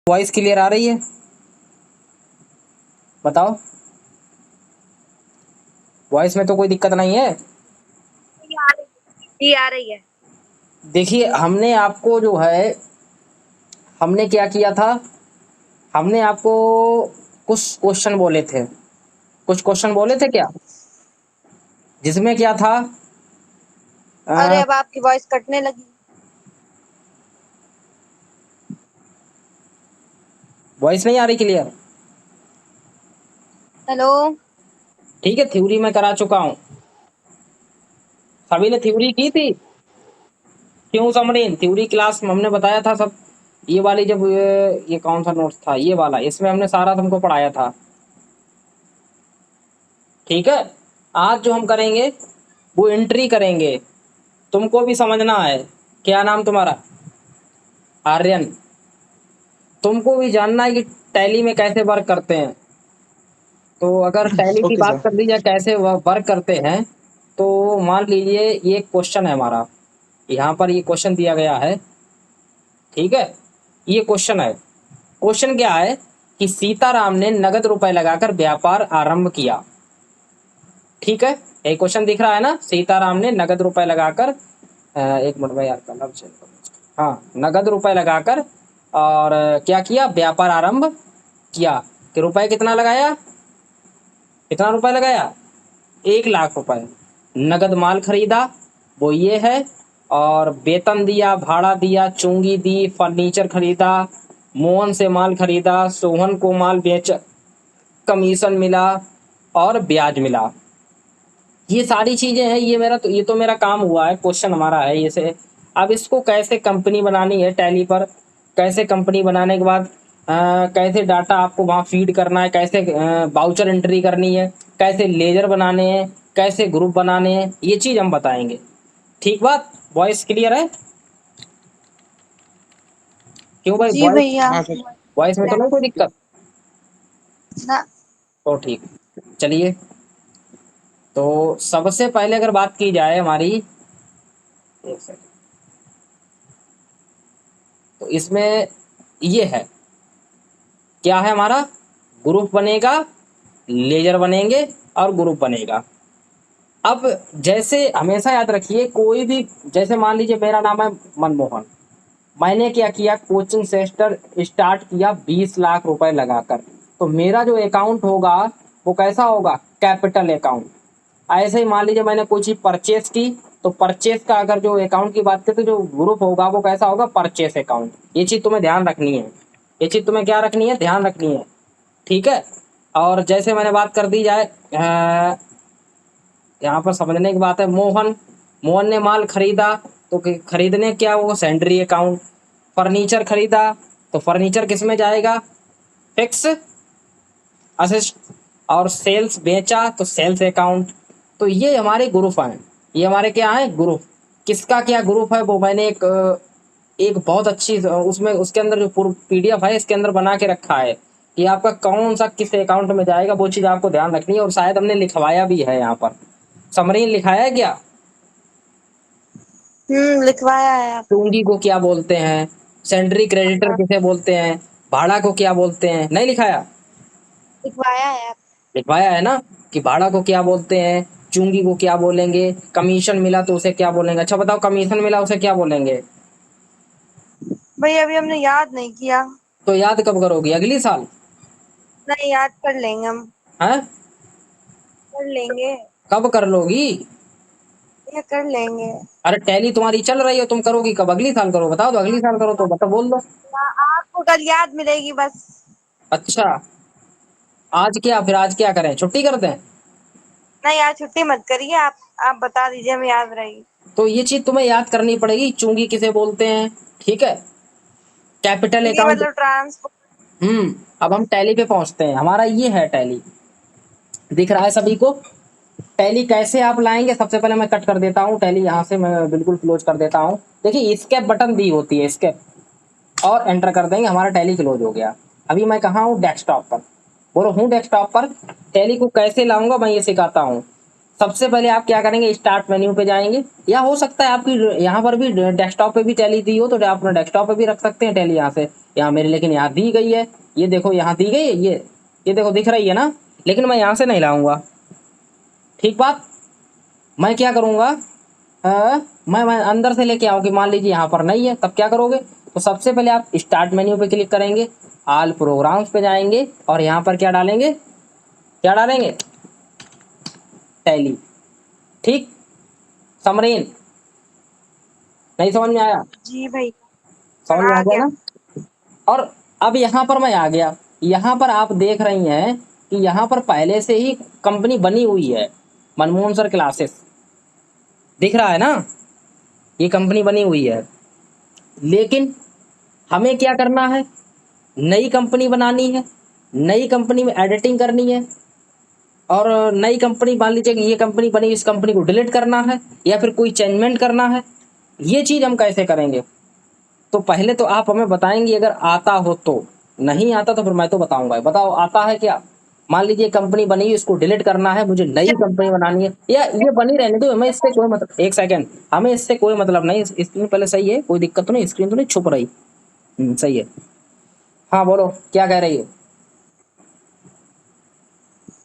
Voice clear आ रही है? बताओ, वॉइस में तो कोई दिक्कत नहीं है। जी आ रही है। देखिए, हमने आपको जो है, हमने क्या किया था, हमने आपको कुछ क्वेश्चन बोले थे, कुछ क्वेश्चन बोले थे क्या, जिसमें क्या था, अरे अब आपकी वॉइस कटने लगी। वॉइस नहीं आ रही क्लियर? हेलो। ठीक है, थ्योरी में करा चुका हूँ, सभी ने थ्योरी की थी। क्यों समरीन, थ्योरी क्लास में हमने बताया था सब। ये वाली जब ये कौन सा नोट्स था, ये वाला, इसमें हमने सारा तुमको पढ़ाया था। ठीक है, आज जो हम करेंगे वो एंट्री करेंगे। तुमको भी समझना है। क्या नाम तुम्हारा? आर्यन। तुमको भी जानना है कि टैली में कैसे वर्क करते हैं। तो अगर टैली की ओके बात सर। कर ली जाए कैसे वर्क करते हैं, तो मान लीजिए ये क्वेश्चन है हमारा, यहाँ पर ये क्वेश्चन दिया गया है। ठीक है, ये क्वेश्चन है। क्वेश्चन क्या है कि सीताराम ने नगद रुपए लगाकर व्यापार आरंभ किया। ठीक है, ये क्वेश्चन दिख रहा है ना, सीताराम ने नगद रुपए लगाकर, एक मिनट में यार कलर चेंज करो। हाँ, नगद रुपए लगाकर और क्या किया, व्यापार आरंभ किया। कि रुपए कितना लगाया, कितना रुपए लगाया, 1 लाख रुपए। नगद माल खरीदा, वो ये है। और वेतन दिया, भाड़ा दिया, चुंगी दी, फर्नीचर खरीदा, मोहन से माल खरीदा, सोहन को माल बेच, कमीशन मिला और ब्याज मिला। ये सारी चीजें हैं। ये तो मेरा काम हुआ है, क्वेश्चन हमारा है ये से। अब इसको कैसे कंपनी बनानी है टैली पर, कैसे कंपनी बनाने के बाद कैसे डाटा आपको वहाँ फीड करना है, कैसे बाउचर एंट्री करनी है, कैसे लेजर बनाने हैं, कैसे ग्रुप बनाने हैं, ये चीज हम बताएंगे। ठीक बात, वॉइस क्लियर है? क्यों भाई, जी वॉइस, भैया। हाँ सर। वॉइस में तो नहीं कोई दिक्कत? ना। तो ठीक, चलिए। तो सबसे पहले अगर बात की जाए हमारी, एक सेकंड, तो इसमें ये है, क्या है हमारा, ग्रुप बनेगा, लेजर बनेंगे और ग्रुप बनेगा। अब जैसे हमेशा याद रखिए, कोई भी, जैसे मान लीजिए मेरा नाम है मनमोहन, मैंने क्या किया, कोचिंग सेंटर स्टार्ट किया 20 लाख रुपए लगाकर, तो मेरा जो अकाउंट होगा वो कैसा होगा, कैपिटल अकाउंट। ऐसे ही मान लीजिए मैंने कोई चीज परचेस की, तो परचेस का अगर जो अकाउंट की बात करें तो जो ग्रुप होगा वो कैसा होगा, परचेस अकाउंट। ये चीज तुम्हें ध्यान रखनी है, ये चीज तुम्हें क्या रखनी है, ध्यान रखनी है। ठीक है, और जैसे मैंने बात कर दी जाए, यहाँ पर समझने की बात है, मोहन, मोहन ने माल खरीदा, तो खरीदने क्या वो सेंड्री अकाउंट। फर्नीचर खरीदा, तो फर्नीचर किस में जाएगा, फिक्स असिस्ट। और सेल्स बेचा तो सेल्स अकाउंट। तो ये हमारे ग्रुप हैं, ये हमारे क्या है, ग्रुप। किसका क्या ग्रुप है वो मैंने एक बहुत अच्छी उसमें, उसके अंदर जो पूरा पीडीएफ है इसके अंदर बना के रखा है कि आपका कौन सा किस अकाउंट में जाएगा, वो चीज आपको ध्यान रखनी है। और शायद हमने लिखवाया भी है यहाँ पर, समरीन लिखाया है क्या? लिखवाया है आप। पूंजी को क्या बोलते हैं, सेंट्री क्रेडिटर हाँ, किसे बोलते हैं, भाड़ा को क्या बोलते हैं, नहीं लिखाया? लिखवाया है आप। लिखवाया है ना, कि भाड़ा को क्या बोलते हैं, चुंगी को क्या बोलेंगे, कमीशन मिला तो उसे क्या बोलेंगे। अच्छा बताओ, कमीशन मिला उसे क्या बोलेंगे? भैया अभी हमने याद नहीं किया। तो याद कब करोगी, अगली साल? नहीं, याद कर लेंगे हम। हैं, कर लेंगे। कब कर लोगी? ये कर लेंगे। अरे टैली तुम्हारी चल रही हो, तुम करोगी कब, अगली साल करो, बताओ तो, अगली साल करो तो बता, बोल दो। आपको कल याद मिलेगी बस। अच्छा, आज क्या, फिर आज क्या करें, छुट्टी कर दें? नहीं, आज छुट्टी मत करिए आप बता दीजिए, हमें याद रहेगी। तो ये चीज तुम्हें याद करनी पड़ेगी, चुंगी किसे बोलते हैं। ठीक है, कैपिटल ये अकाउंट। मतलब ट्रांसपोर्ट। अब हम टैली पे पहुंचते हैं, हमारा ये है टैली, दिख रहा है सभी को। टैली कैसे आप लाएंगे, सबसे पहले मैं कट कर देता हूँ टैली, यहाँ से मैं बिल्कुल क्लोज कर देता हूँ। देखिए स्केप बटन दी होती है, स्केप, और एंटर कर देंगे, हमारा टैली क्लोज हो गया। अभी मैं कहाँ हूँ, डेस्कटॉप पर, बोलो हूँ डेस्कटॉप पर। टैली को कैसे लाऊंगा मैं ये सिखाता हूँ। सबसे पहले आप क्या करेंगे, स्टार्ट मेन्यू पे जाएंगे, या हो सकता है आपकी यहाँ पर भी डेस्कटॉप पे भी टैली दी हो तो आप अपना डेस्कटॉप पे भी रख सकते हैं टैली यहाँ से। यहाँ मेरे लेकिन यहाँ दी गई है, ये देखो यहाँ दी गई है, ये देखो दिख रही है ना, लेकिन मैं यहाँ से नहीं लाऊंगा। ठीक बात, मैं क्या करूंगा, मैं अंदर से लेके आऊँ कि मान लीजिए यहाँ पर नहीं है, तब क्या करोगे, तो सबसे पहले आप स्टार्ट मेन्यू पे क्लिक करेंगे, ऑल प्रोग्राम्स पे जाएंगे और यहाँ पर क्या डालेंगे, क्या डालेंगे, टैली। ठीक, समरीन, नहीं समझ में आया, जी भाई। समझ में आ आ गया गया। ना। और अब यहाँ पर मैं आ गया, यहाँ पर आप देख रही हैं कि यहाँ पर पहले से ही कंपनी बनी हुई है, मनमोहन सर क्लासेस, दिख रहा है ना, ये कंपनी बनी हुई है। लेकिन हमें क्या करना है, नई कंपनी बनानी है, नई कंपनी में एडिटिंग करनी है, और नई कंपनी मान लीजिए कि ये कंपनी बनी, इस कंपनी को डिलीट करना है या फिर कोई चेंजमेंट करना है, ये चीज हम कैसे करेंगे। तो पहले तो आप हमें बताएंगे अगर आता हो तो, नहीं आता तो फिर मैं तो बताऊंगा। बताओ आता है क्या, मान लीजिए कंपनी बनी, इसको डिलीट करना है, मुझे नई क्या? कंपनी बनानी है, या ये बनी रहने दो, हमें इससे कोई मतलब, एक सेकंड, हमें इससे कोई मतलब नहीं, स्क्रीन पहले सही है, कोई दिक्कत तो नहीं, स्क्रीन तो नहीं छुप रही, सही है। हाँ बोलो क्या कह रही हो।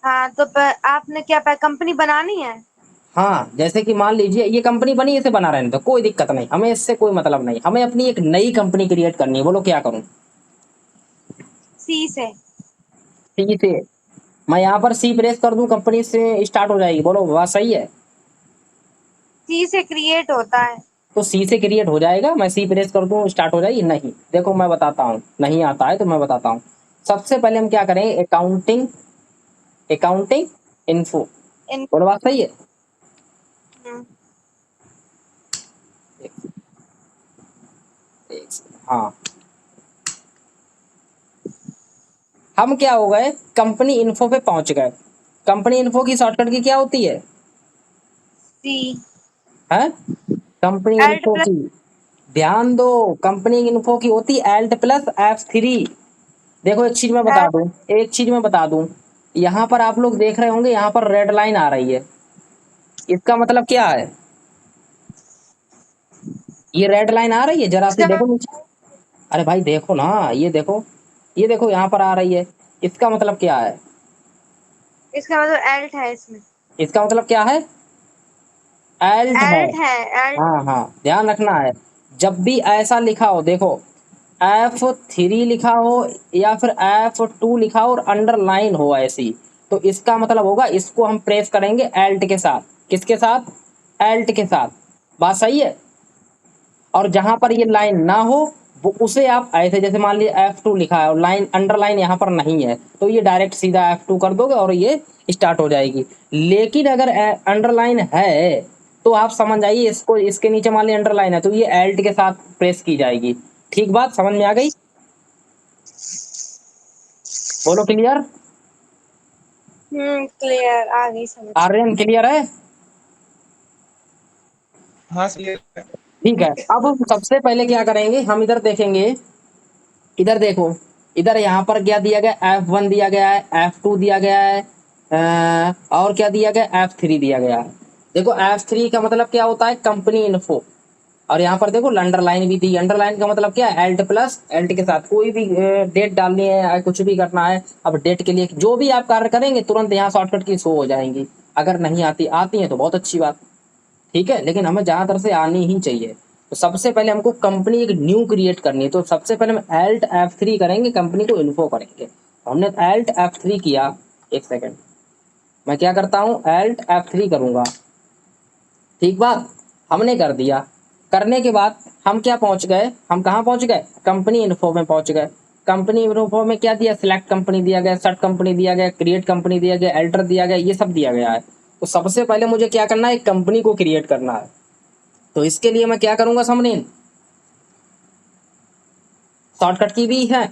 हाँ तो आपने क्या कंपनी बनानी है? हाँ जैसे कि मान लीजिए ये कंपनी बनी, इसे बना रहने दो, कोई दिक्कत नहीं, हमें इससे कोई मतलब नहीं, हमें अपनी एक नई कंपनी क्रिएट करनी है, बोलो क्या करूं। सी से। सी से, मैं यहाँ पर सी प्रेस कर दूं, कंपनी से स्टार्ट हो जाएगी, बोलो बात सही है। सी से क्रिएट होता है। तो सी से क्रिएट हो जाएगा, मैं सी प्रेस कर दूं स्टार्ट हो जाएगी, नहीं देखो मैं बताता हूँ, नहीं आता है तो मैं बताता हूँ। सबसे पहले हम क्या करेंगे, अकाउंटिंग, अकाउंटिंग इन्फो, इन बोलो बात सही है। हम्म, हाँ, हम क्या हो गए, कंपनी इन्फो पे पहुंच गए। कंपनी इन्फो की शॉर्टकट की क्या होती सी। है कंपनी एल्ट इन्फो प्लस। की, ध्यान दो, कंपनी इन्फो की होती एल्ट प्लस F3। देखो एक चीज मैं बता दूं, एक चीज मैं बता दूं, यहाँ पर आप लोग देख रहे होंगे, यहाँ पर रेड लाइन आ रही है, इसका मतलब क्या है, ये रेड लाइन आ रही है, जरा सी इसका देखो नीचे, अरे भाई देखो ना, ये देखो, ये देखो यहाँ पर आ रही है, इसका मतलब क्या है, इसका मतलब एल्ट है इसमें। इसका मतलब क्या है, एल्ट है। एल्ट है। एल्ट। हाँ हाँ ध्यान रखना है, जब भी ऐसा लिखा हो, देखो F3 लिखा हो या फिर F2 लिखा हो और अंडरलाइन हो ऐसी, तो इसका मतलब होगा, इसको हम प्रेस करेंगे एल्ट के साथ, किसके साथ, एल्ट के साथ, बात सही है। और जहां पर ये लाइन ना हो, वो उसे आप ऐसे, जैसे मान लीजिए F2 लिखा है और लाइन अंडरलाइन यहाँ पर नहीं है, तो ये डायरेक्ट सीधा F2 कर दोगे और ये स्टार्ट हो जाएगी। लेकिन अगर अंडरलाइन है तो आप समझ जाइए, इसको इसके नीचे मान लीजिए अंडरलाइन है तो ये एल्ट के साथ प्रेस की जाएगी। ठीक बात समझ में आ गई, बोलो क्लियर, क्लियर, आ गई समझ। आर्यन क्लियर है। हाँ सही है। ठीक है, अब हम सबसे पहले क्या करेंगे, हम इधर देखेंगे, इधर देखो, इधर यहाँ पर क्या दिया गया, F1 दिया गया है, F2 दिया गया है, और क्या दिया गया, F3 दिया गया है। देखो F3 का मतलब क्या होता है, कंपनी इन्फो, और यहाँ पर देखो अंडरलाइन भी दी, अंडरलाइन का मतलब क्या है, एल्ट प्लस एल्ट के साथ कोई भी डेट डालनी है या कुछ भी करना है। अब डेट के लिए जो भी आप कार्य करेंगे तुरंत यहाँ शॉर्टकट की शो हो जाएंगी, अगर नहीं आती, आती है तो बहुत अच्छी बात, ठीक है, लेकिन हमें ज्यादातर से आनी ही चाहिए। तो सबसे पहले हमको कंपनी एक न्यू क्रिएट करनी है, तो सबसे पहले हम एल्ट F3 करेंगे, कंपनी को इन्फो करेंगे। हमने एल्ट F3 किया, एक सेकंड, मैं क्या करता हूँ, एल्ट F3 करूंगा, ठीक बात, हमने कर दिया। करने के बाद हम क्या पहुंच गए, हम कहाँ पहुंच गए, कंपनी इन्फो में पहुंच गए। कंपनी इन्फो में क्या दिया, सिलेक्ट कंपनी दिया गया, सर्ट कंपनी दिया गया, क्रिएट कंपनी दिया गया, एल्टर दिया गया, ये सब दिया गया है। तो सबसे पहले मुझे क्या करना है, एक कंपनी को क्रिएट करना है। तो इसके लिए मैं क्या करूंगा, समरीन, शॉर्टकट की भी है,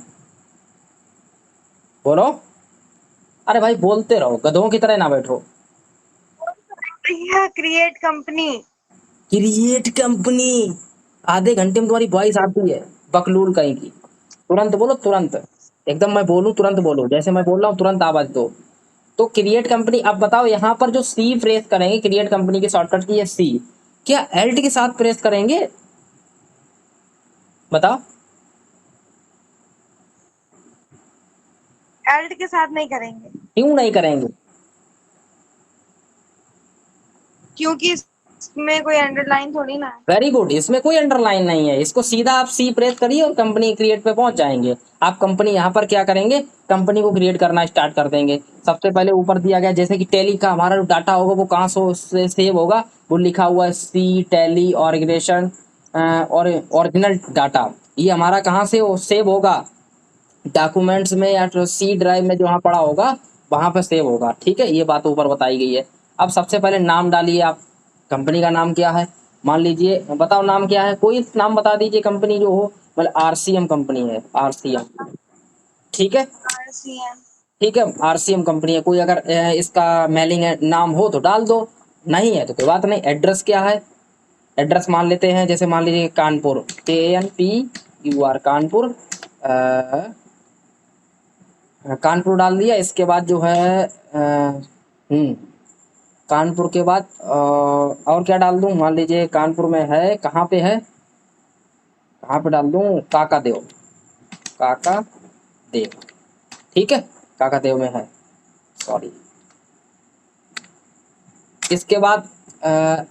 बोलो, अरे भाई बोलते रहो, गधों की तरह ना बैठो। भैया क्रिएट कंपनी। क्रिएट कंपनी, आधे घंटे में तुम्हारी वॉइस आती है, बकलूल कहीं की, तुरंत बोलो तुरंत, एकदम मैं बोलूं तुरंत बोलो, जैसे मैं बोल रहा हूँ तुरंत आवाज दो। तो क्रिएट कंपनी, अब बताओ यहाँ पर जो सी प्रेस करेंगे, क्रिएट कंपनी की शॉर्टकट की है सी, क्या एल्ट के साथ प्रेस करेंगे? बताओ। एल्ट के साथ नहीं करेंगे, क्यों नहीं करेंगे? क्योंकि इसमें कोई अंडरलाइन थोड़ी ना है। वेरी गुड, इसमें कोई अंडरलाइन नहीं है, इसको सीधा आप सी प्रेस करिए और कंपनी क्रिएट पे पहुंच जाएंगे। आप कंपनी यहाँ पर क्या करेंगे, कंपनी को क्रिएट करना स्टार्ट कर देंगे। सबसे पहले ऊपर दिया गया जैसे कि टैली का हमारा जो डाटा होगा वो कहाँ से सेव होगा, वो लिखा हुआ है सी टैली ऑर्गेनाइजेशन और ओरिजिनल डाटा, ये हमारा कहाँ से सेव होगा, डॉक्यूमेंट्स में या तो सी ड्राइव में जहाँ पड़ा होगा वहां पर सेव होगा। ठीक है, ये बात ऊपर बताई गई है। अब सबसे पहले नाम डालिए आप, कंपनी का नाम क्या है, मान लीजिए, बताओ नाम क्या है, कोई नाम बता दीजिए कंपनी जो हो, मतलब आरसीएम कंपनी है, आरसीएम। ठीक है, RCM। ठीक है, आरसीएम कंपनी है। कोई अगर इसका मेलिंग नाम हो तो डाल दो, नहीं है तो कोई बात नहीं। एड्रेस क्या है, एड्रेस मान लेते हैं, जैसे मान लीजिए कानपुर, KNPUR कानपुर, कानपुर डाल दिया। इसके बाद जो है कानपुर के बाद और क्या डाल दूं, मान लीजिए कानपुर में है, कहाँ पे है, कहाँ पे डाल दूं, काका देव, काका देव। ठीक है, काका देव में है, सॉरी। इसके बाद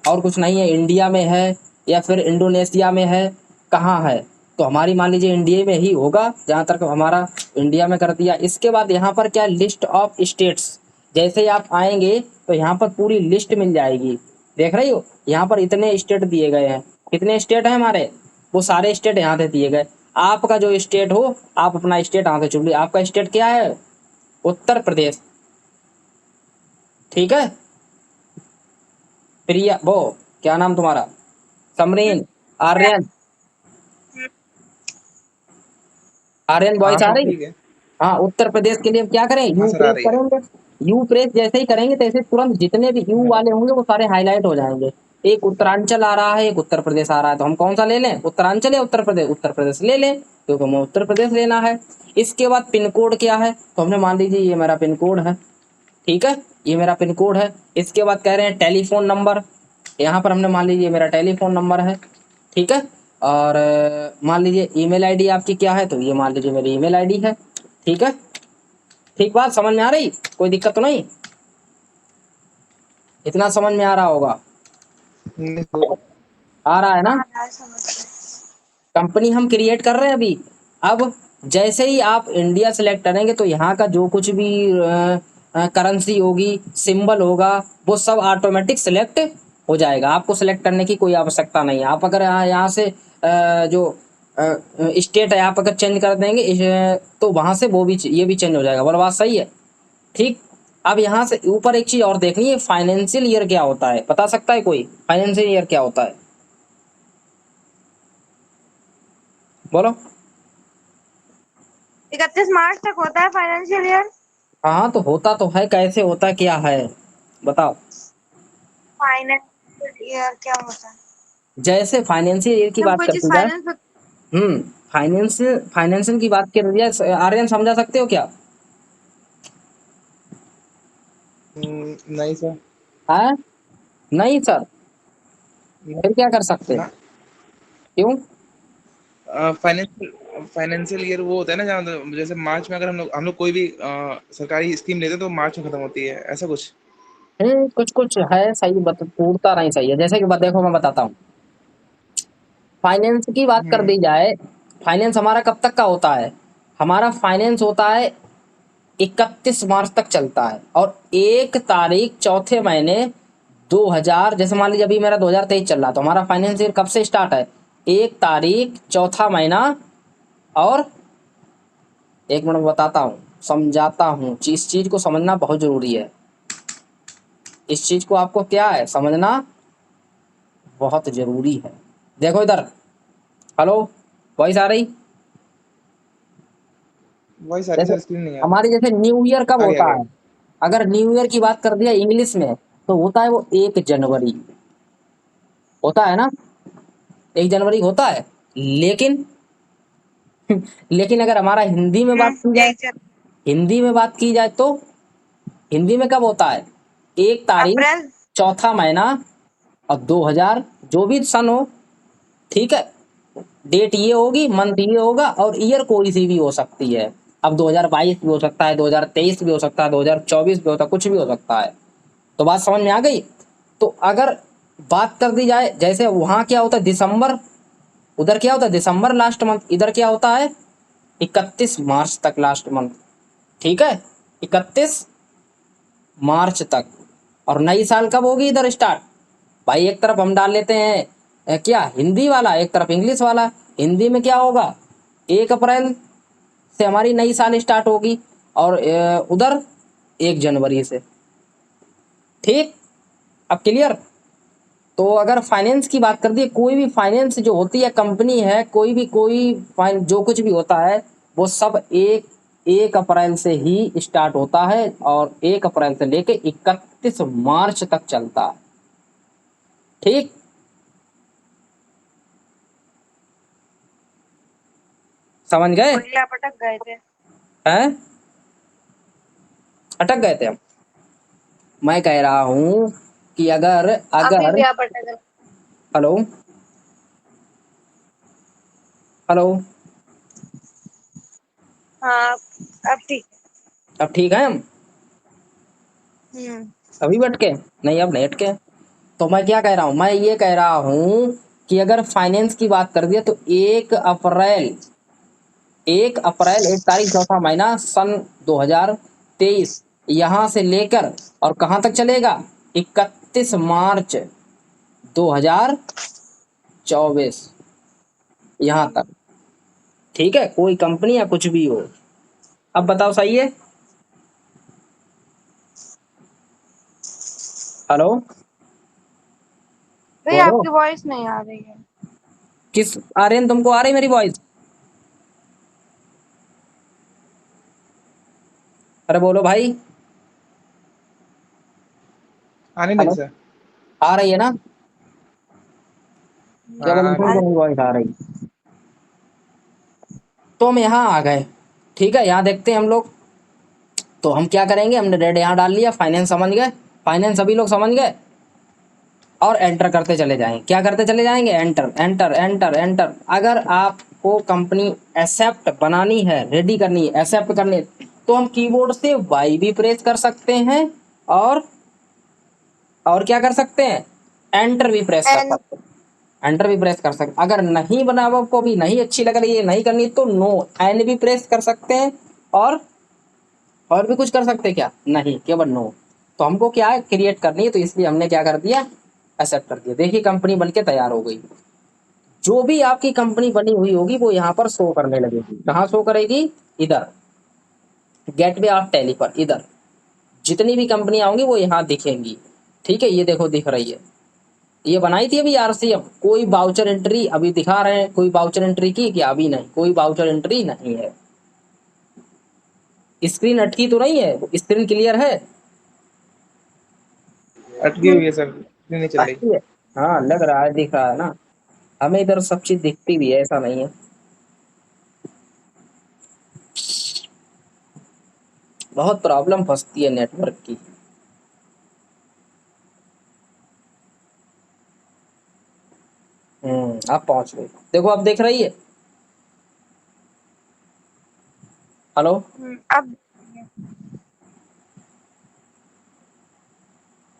और कुछ नहीं है, इंडिया में है या फिर इंडोनेशिया में है, कहाँ है, तो हमारी मान लीजिए इंडिया में ही होगा, जहाँ तक हमारा इंडिया में कर दिया। इसके बाद यहाँ पर क्या, लिस्ट ऑफ स्टेट्स, जैसे ही आप आएंगे तो यहाँ पर पूरी लिस्ट मिल जाएगी। देख रही हो, यहाँ पर इतने स्टेट दिए गए हैं, कितने स्टेट हैं हमारे, वो सारे स्टेट यहाँ से दिए गए। आपका जो स्टेट हो, आप अपना स्टेट यहाँ से चुन लीजिए। आपका स्टेट क्या है, उत्तर प्रदेश। ठीक है, प्रिया, वो क्या नाम तुम्हारा, समरीन, आर्यन, आर्यन हाँ वॉइस आ सर रही। ठीक है। हाँ, उत्तर प्रदेश के लिए क्या करें, हाँ यू सर आ प्रेस रही है। करेंगे। यू प्रेस जैसे ही करेंगे तैसे तुरंत जितने भी यू वाले होंगे वो सारे हाईलाइट हो जाएंगे। एक उत्तरांचल आ रहा है, एक उत्तर प्रदेश आ रहा है, तो हम कौन सा ले लें, उत्तरांचल या उत्तर प्रदेश, उत्तर प्रदेश ले लें, क्योंकि हमें उत्तर प्रदेश लेना है। इसके बाद पिन कोड क्या है, तो हमने मान लीजिए ये मेरा पिन कोड है। ठीक है, ये मेरा पिन कोड है। इसके बाद कह रहे हैं टेलीफोन नंबर, यहाँ पर हमने मान लीजिए मेरा टेलीफोन नंबर है। ठीक है, और मान लीजिए ईमेल आईडी आपकी क्या है, तो ये मान लीजिए मेरी ईमेल आईडी है। ठीक है, ठीक, बात समझ में आ रही, कोई दिक्कत तो नहीं, इतना समझ में आ रहा होगा, नहीं, तो आ रहा है ना। हाँ, समझ गए। कंपनी हम क्रिएट कर रहे हैं अभी। अब जैसे ही आप इंडिया सेलेक्ट करेंगे तो यहाँ का जो कुछ भी करेंसी होगी, सिंबल होगा, वो सब ऑटोमेटिक सेलेक्ट हो जाएगा। आपको सेलेक्ट करने की कोई आवश्यकता नहीं है। आप अगर यहाँ से जो स्टेट है आप अगर चेंज कर देंगे तो वहां से वो भी, ये भी चेंज हो जाएगा। बोलो, बात सही है। ठीक, अब यहाँ से ऊपर एक चीज और देखनी है, फाइनेंशियल ईयर क्या होता है, बता सकता है कोई, फाइनेंशियल ईयर क्या होता है, बोलो। 31 मार्च तक होता है फाइनेंशियल ईयर। हाँ तो होता तो है, कैसे होता क्या है, बताओ। फाइनेंशियल ईयर क्या होता है, जैसे फाइनेंशियल ईयर की हम बात कोई चीज करते जाए, फाइनेंस। फाइनेंशियल की बात कर दिया, आर्यन समझा सकते हो क्या? नहीं सर। हाँ, नहीं सर, फिर क्या कर सकते हैं, ना, क्यों? फाइनेंशियल फाइनेंशियल ईयर वो होता है ना जहाँ जैसे मार्च में अगर हम लोग कोई भी सरकारी स्कीम लेते हैं तो मार्च में खत्म होती है, ऐसा कुछ। कुछ कुछ है सही, पूर्णता नहीं सही है। जैसे कि देखो मैं बताता हूँ, फाइनेंस की बात कर हम्म। दी जाए, फाइनेंस हमारा कब तक का होता है, हमारा फाइनेंस होता है 31 मार्च तक चलता है, और 1 तारीख चौथे महीने 2000, जैसे मान लीजिए अभी मेरा 2023 चल रहा, तो हमारा फाइनेंस ईयर कब से स्टार्ट है, 1 तारीख चौथा महीना। और एक मिनट बताता हूँ, समझाता हूँ, इस चीज को समझना बहुत जरूरी है, इस चीज को आपको क्या है समझना बहुत जरूरी है। देखो इधर, हेलो, वॉइस आ रही, वही सारी जैसे सर स्क्रीन नहीं आ रही। हमारे जैसे न्यू ईयर कब आ गया आ होता गया। है, अगर न्यू ईयर की बात कर दिया इंग्लिश में, तो होता है वो 1 जनवरी, होता है ना, 1 जनवरी होता है। लेकिन लेकिन अगर हमारा हिंदी में बात की जाए, एक जन। हिंदी में बात की जाए तो हिंदी में कब होता है? 1 तारीख, अप्रैल। चौथा महीना, और 2000, जो भी सन हो, ठीक है। डेट ये होगी, मंथ ये होगा, और ईयर कोई सी भी हो सकती है। अब 2022 भी हो सकता है, 2023 भी हो सकता है, 2024 भी होता है, कुछ भी हो सकता है। तो बात समझ में आ गई। तो अगर बात कर दी जाए, जैसे वहां क्या होता है दिसंबर, उधर क्या होता है दिसंबर लास्ट मंथ, इधर क्या होता है 31 मार्च तक लास्ट मंथ, ठीक है, 31 मार्च तक। और नई साल कब होगी इधर स्टार्ट? भाई एक तरफ हम डाल लेते हैं क्या हिंदी वाला, एक तरफ इंग्लिश वाला। हिंदी में क्या होगा, 1 अप्रैल से हमारी नई साल स्टार्ट होगी, और उधर 1 जनवरी से। ठीक, अब क्लियर। तो अगर फाइनेंस की बात कर दी, कोई भी फाइनेंस जो होती है, कंपनी है, कोई जो कुछ भी होता है, वो सब 1 अप्रैल से ही स्टार्ट होता है, और 1 अप्रैल से लेके 31 मार्च तक चलता है। ठीक, समझ गए? बोलिए, आप अटक गए थे। हैं, अटक गए थे हम। मैं कह रहा हूं कि अगर अभी अगर भी आप अटक गए। हेलो, हेलो, हाँ, अब ठीक अब ठीक है हम? है। अभी भी अटके? नहीं, अब नहीं अटके। तो मैं क्या कह रहा हूँ, मैं ये कह रहा हूँ कि अगर फाइनेंस की बात कर दिया, तो 1 अप्रैल, 1 अप्रैल, 1 तारीख, चौथा महीना, सन 2023, यहाँ से लेकर और कहाँ तक चलेगा, 31 मार्च 2024, यहाँ तक। ठीक है, कोई कंपनी या कुछ भी हो। अब बताओ, सही है? हेलो, भैया बोलो। आपकी वॉइस नहीं आ रही है। किस आर्यन, तुमको आ रही मेरी वॉइस? अरे बोलो भाई। आने दीजिए हेलो, सर। आ रही है ना? केवल हाँ, आ रही उनको है। नहीं वॉइस आ रही। तो हम यहाँ आ गए, ठीक है, यहाँ देखते हैं हम लोग। तो हम क्या करेंगे, हमने रेड यहाँ डाल लिया, फाइनेंस समझ गए, फाइनेंस सभी लोग समझ गए। और एंटर करते चले जाएंगे, क्या करते चले जाएंगे, एंटर एंटर एंटर एंटर। अगर आपको कंपनी एक्सेप्ट बनानी है, रेडी करनी है, एक्सेप्ट करनी है, तो हम कीबोर्ड से वाई भी प्रेस कर सकते हैं, और क्या कर सकते हैं, एंटर भी प्रेस कर एन। सकते हैं। एंटर भी प्रेस कर सकते, अगर नहीं बना हुआ को भी नहीं अच्छी लग रही है, नहीं करनी, तो नो, एन भी प्रेस कर सकते हैं। और भी कुछ कर सकते हैं क्या, नहीं, केवल नो। तो हमको क्या है, क्रिएट करनी है, तो इसलिए हमने क्या कर दिया, एक्सेप्ट कर दिया। देखिए कंपनी बनके तैयार हो गई। जो भी आपकी कंपनी बनी हुई होगी वो यहाँ पर शो करने लगेगी। कहाँ शो करेगी, इधर गेटवे ऑफ टैली पर, इधर जितनी भी कंपनियां होंगी वो यहाँ दिखेंगी। ठीक है, ये देखो दिख रही है, ये बनाई थी अभी आरसीएम। कोई बाउचर एंट्री अभी दिखा रहे हैं, कोई बाउचर एंट्री की क्या, अभी नहीं, कोई बाउचर एंट्री नहीं है। स्क्रीन अटकी तो नहीं है, स्क्रीन क्लियर है? अटकी हुई है सर, नहीं चल रही। अटकी है, हाँ लग रहा है, दिख रहा है ना। हमें इधर सब चीज दिखती भी है, ऐसा नहीं है। बहुत प्रॉब्लम फंसती है नेटवर्क की। आप पहुंच गए, देखो अब देख रही है। हेलो, अब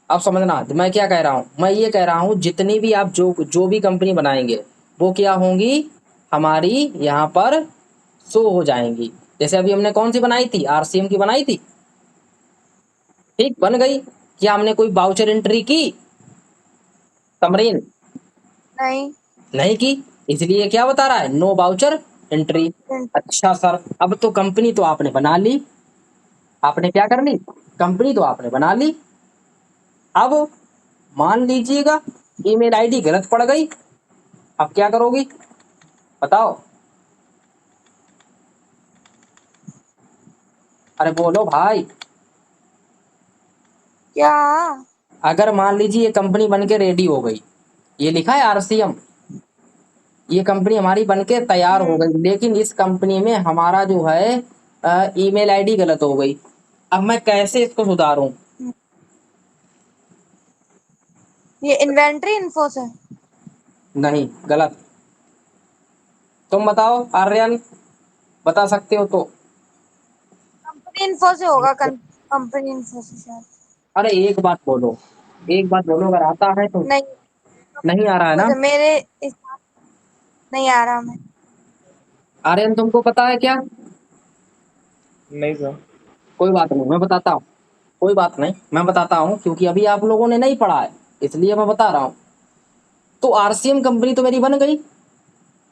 आप समझना मैं क्या कह रहा हूँ, मैं ये कह रहा हूँ जितनी भी आप जो भी कंपनी बनाएंगे, वो क्या होंगी, हमारी यहाँ पर शो हो जाएंगी। जैसे अभी हमने कौन सी बनाई थी, आरसीएम की बनाई थी, ठीक, बन गई। क्या हमने कोई बाउचर एंट्री की, तमरीन? नहीं। नहीं की, इसलिए क्या बता रहा है, नो बाउचर एंट्री। अच्छा सर, अब तो कंपनी तो आपने बना ली, आपने क्या कर ली, कंपनी तो आपने बना ली। अब मान लीजिएगा ईमेल आईडी गलत पड़ गई, अब क्या करोगी, बताओ? अरे बोलो भाई। क्या? अगर मान लीजिए ये कंपनी बन के रेडी हो गई, ये लिखा है आरसीएम, ये कंपनी हमारी बन के तैयार हो हम्म। गई, लेकिन इस कंपनी में हमारा जो है ईमेल आईडी गलत हो गई, अब मैं कैसे इसको सुधारूं? ये इन्वेंटरी इन्फो से। नहीं, गलत। तुम बताओ आर्यन, बता सकते हो तो। कंपनी इन्फो से होगा, कंपनी इन्फो से शायद। अरे एक बात बोलो, एक बात बोलो, अगर आता है तो। नहीं, नहीं आ रहा है ना? मुझे मेरे नहीं आ रहा मैं। आर्यन तुमको पता है क्या? नहीं सर। कोई बात नहीं, मैं बताता हूँ। कोई बात नहीं, मैं बताता हूँ, क्योंकि अभी आप लोगों ने नहीं पढ़ा है, इसलिए मैं बता रहा हूँ। तो आरसीएम कंपनी तो मेरी बन गई।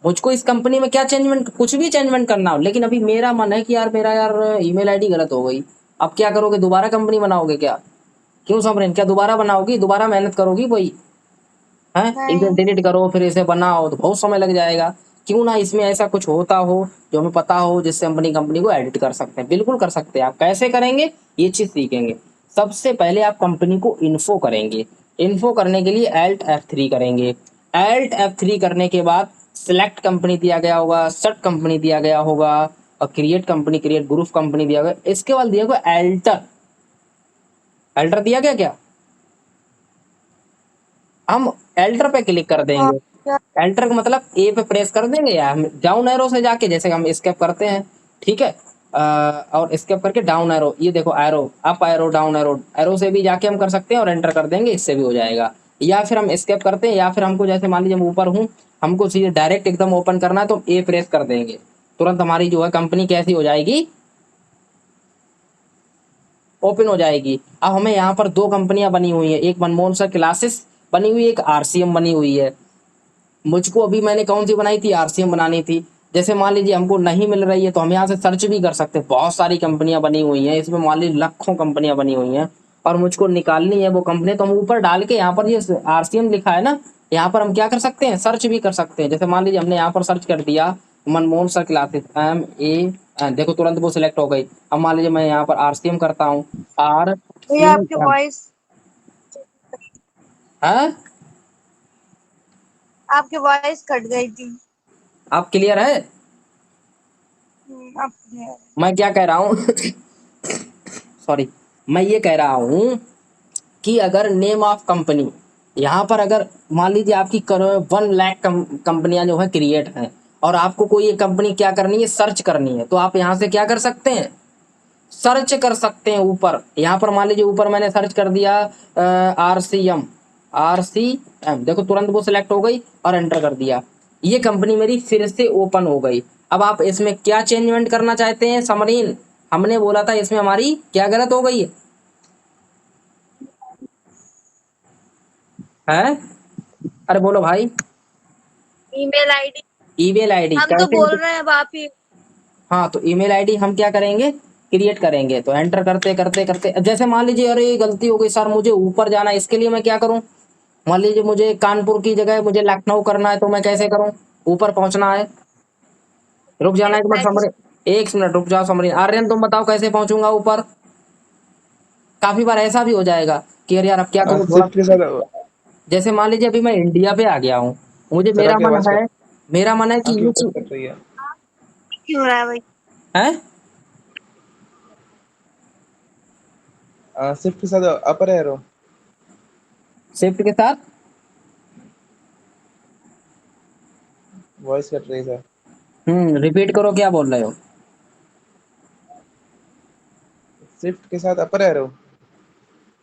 मुझको इस कंपनी में क्या चेंजमेंट, कुछ भी चेंजमेंट करना हो, लेकिन अभी मेरा मन है कि यार मेरा यार ईमेल आईडी गलत हो गई। अब क्या करोगे, दोबारा कंपनी बनाओगे क्या? क्यों समरेन, क्या दोबारा बनाओगी, दोबारा मेहनत करोगी वही? हैं, इसे नहीं, डिलीट करो फिर इसे बनाओ तो बहुत समय लग जाएगा। क्यों ना इसमें ऐसा कुछ होता हो जो हमें पता हो, जिससे अपनी कंपनी को एडिट कर सकते हैं। बिल्कुल कर सकते हैं। आप कैसे करेंगे ये चीज सीखेंगे। सबसे पहले आप कंपनी को इन्फो करेंगे। इन्फो करने के लिए एल्ट F3 करेंगे। एल्ट F3 करने के बाद सिलेक्ट कंपनी दिया गया होगा, सेट कंपनी दिया गया होगा, और create company, create group company दिया गया। इसके बाद दिया होगा एल्टर। एल्टर दिया गया क्या? हम एल्टर पे क्लिक कर हाँ, देंगे। एल्टर का मतलब ए पे प्रेस कर देंगे, या हम डाउन एरो से जाके, जैसे हम स्केप करते हैं, ठीक है। और स्केप करके डाउन एरो, ये देखो arrow, up arrow, down arrow, arrow से भी जाके हम कर सकते हैं और एंटर कर देंगे, इससे भी हो जाएगा। या फिर हम स्केप करते हैं, या फिर हमको जैसे मान लीजिए मैं ऊपर हूँ, हमको सीधे डायरेक्ट एकदम ओपन करना है तो ए प्रेस कर देंगे, तुरंत हमारी जो है कंपनी कैसी हो जाएगी, ओपन हो जाएगी। अब हमें यहाँ पर दो कंपनियां बनी हुई है, एक मनमोहन सर क्लासेस बनी हुई है, एक आरसीएम बनी हुई है। मुझको अभी मैंने कौन सी बनाई थी, आरसीएम बनानी थी। जैसे मान लीजिए हमको नहीं मिल रही है तो हम यहाँ से सर्च भी कर सकते हैं। बहुत सारी कंपनियां बनी हुई हैं इसमें, मान लीजिए लाखों कंपनियां बनी हुई हैं, और मुझको निकालनी है वो कंपनी, तो हम ऊपर डाल के यहाँ पर ये आरसीएम लिखा है ना, यहाँ पर हम क्या कर सकते हैं, सर्च भी कर सकते हैं। जैसे मान लीजिए हमने यहाँ पर सर्च कर दिया मनमोहन सर क्लासेस, देखो तुरंत वो सिलेक्ट हो गई। अब मान लीजिए मैं यहाँ पर आरसीएम करता हूँ, आर ये सी आपकी एम, वॉइस है। आपकी वॉइस कट गई थी। आप क्लियर है? अब clear है। मैं क्या कह रहा हूँ सॉरी, मैं ये कह रहा हूँ कि अगर नेम ऑफ कंपनी, यहाँ पर अगर मान लीजिए आपकी 1 लाख कंपनियां जो है क्रिएट हैं, और आपको कोई एक कंपनी क्या करनी है, सर्च करनी है, तो आप यहाँ से क्या कर सकते हैं, सर्च कर सकते हैं। ऊपर यहाँ पर मान लीजिए ऊपर मैंने सर्च कर दिया आरसीएम, आरसीएम, देखो तुरंत वो सिलेक्ट हो गई और एंटर कर दिया, ये कंपनी मेरी फिर से ओपन हो गई। अब आप इसमें क्या चेंजमेंट करना चाहते हैं समरीन? हमने बोला था इसमें हमारी क्या गलत हो गई है? अरे बोलो भाई। Email ID. ईमेल आईडी हम तो कैसे? बोल रहे हैं, अब आप ही। हाँ, तो ईमेल आईडी हम क्या करेंगे, क्रिएट करेंगे। तो एंटर करते करते करते, जैसे मान लीजिए अरे गलती हो गई सर, मुझे ऊपर जाना है, इसके लिए मैं क्या करूं? मान लीजिए मुझे कानपुर की जगह मुझे लखनऊ करना है, तो मैं कैसे करूं, ऊपर पहुंचना है। रुक जाना एक मिनट समरी, एक मिनट रुक जाओ समरी। आर्यन तुम बताओ कैसे पहुंचूंगा ऊपर? काफी बार ऐसा भी हो जाएगा कि अरे यार अब क्या करूं, थोड़ा। शिफ्ट के साथ जैसे मान लीजिए अभी मैं इंडिया पे आ गया हूँ, मुझे सर मेरा आपकी मन आवाज है, कट मेरा मन है कि आपकी ये आवाज चीज कट रही है। क्यों रहा है भाई? है। शिफ्ट के साथ अपर एरो। शिफ्ट के साथ वॉइस कट रही है सर। रिपीट करो, क्या बोल रहे हो? शिफ्ट के साथ अपर एरो।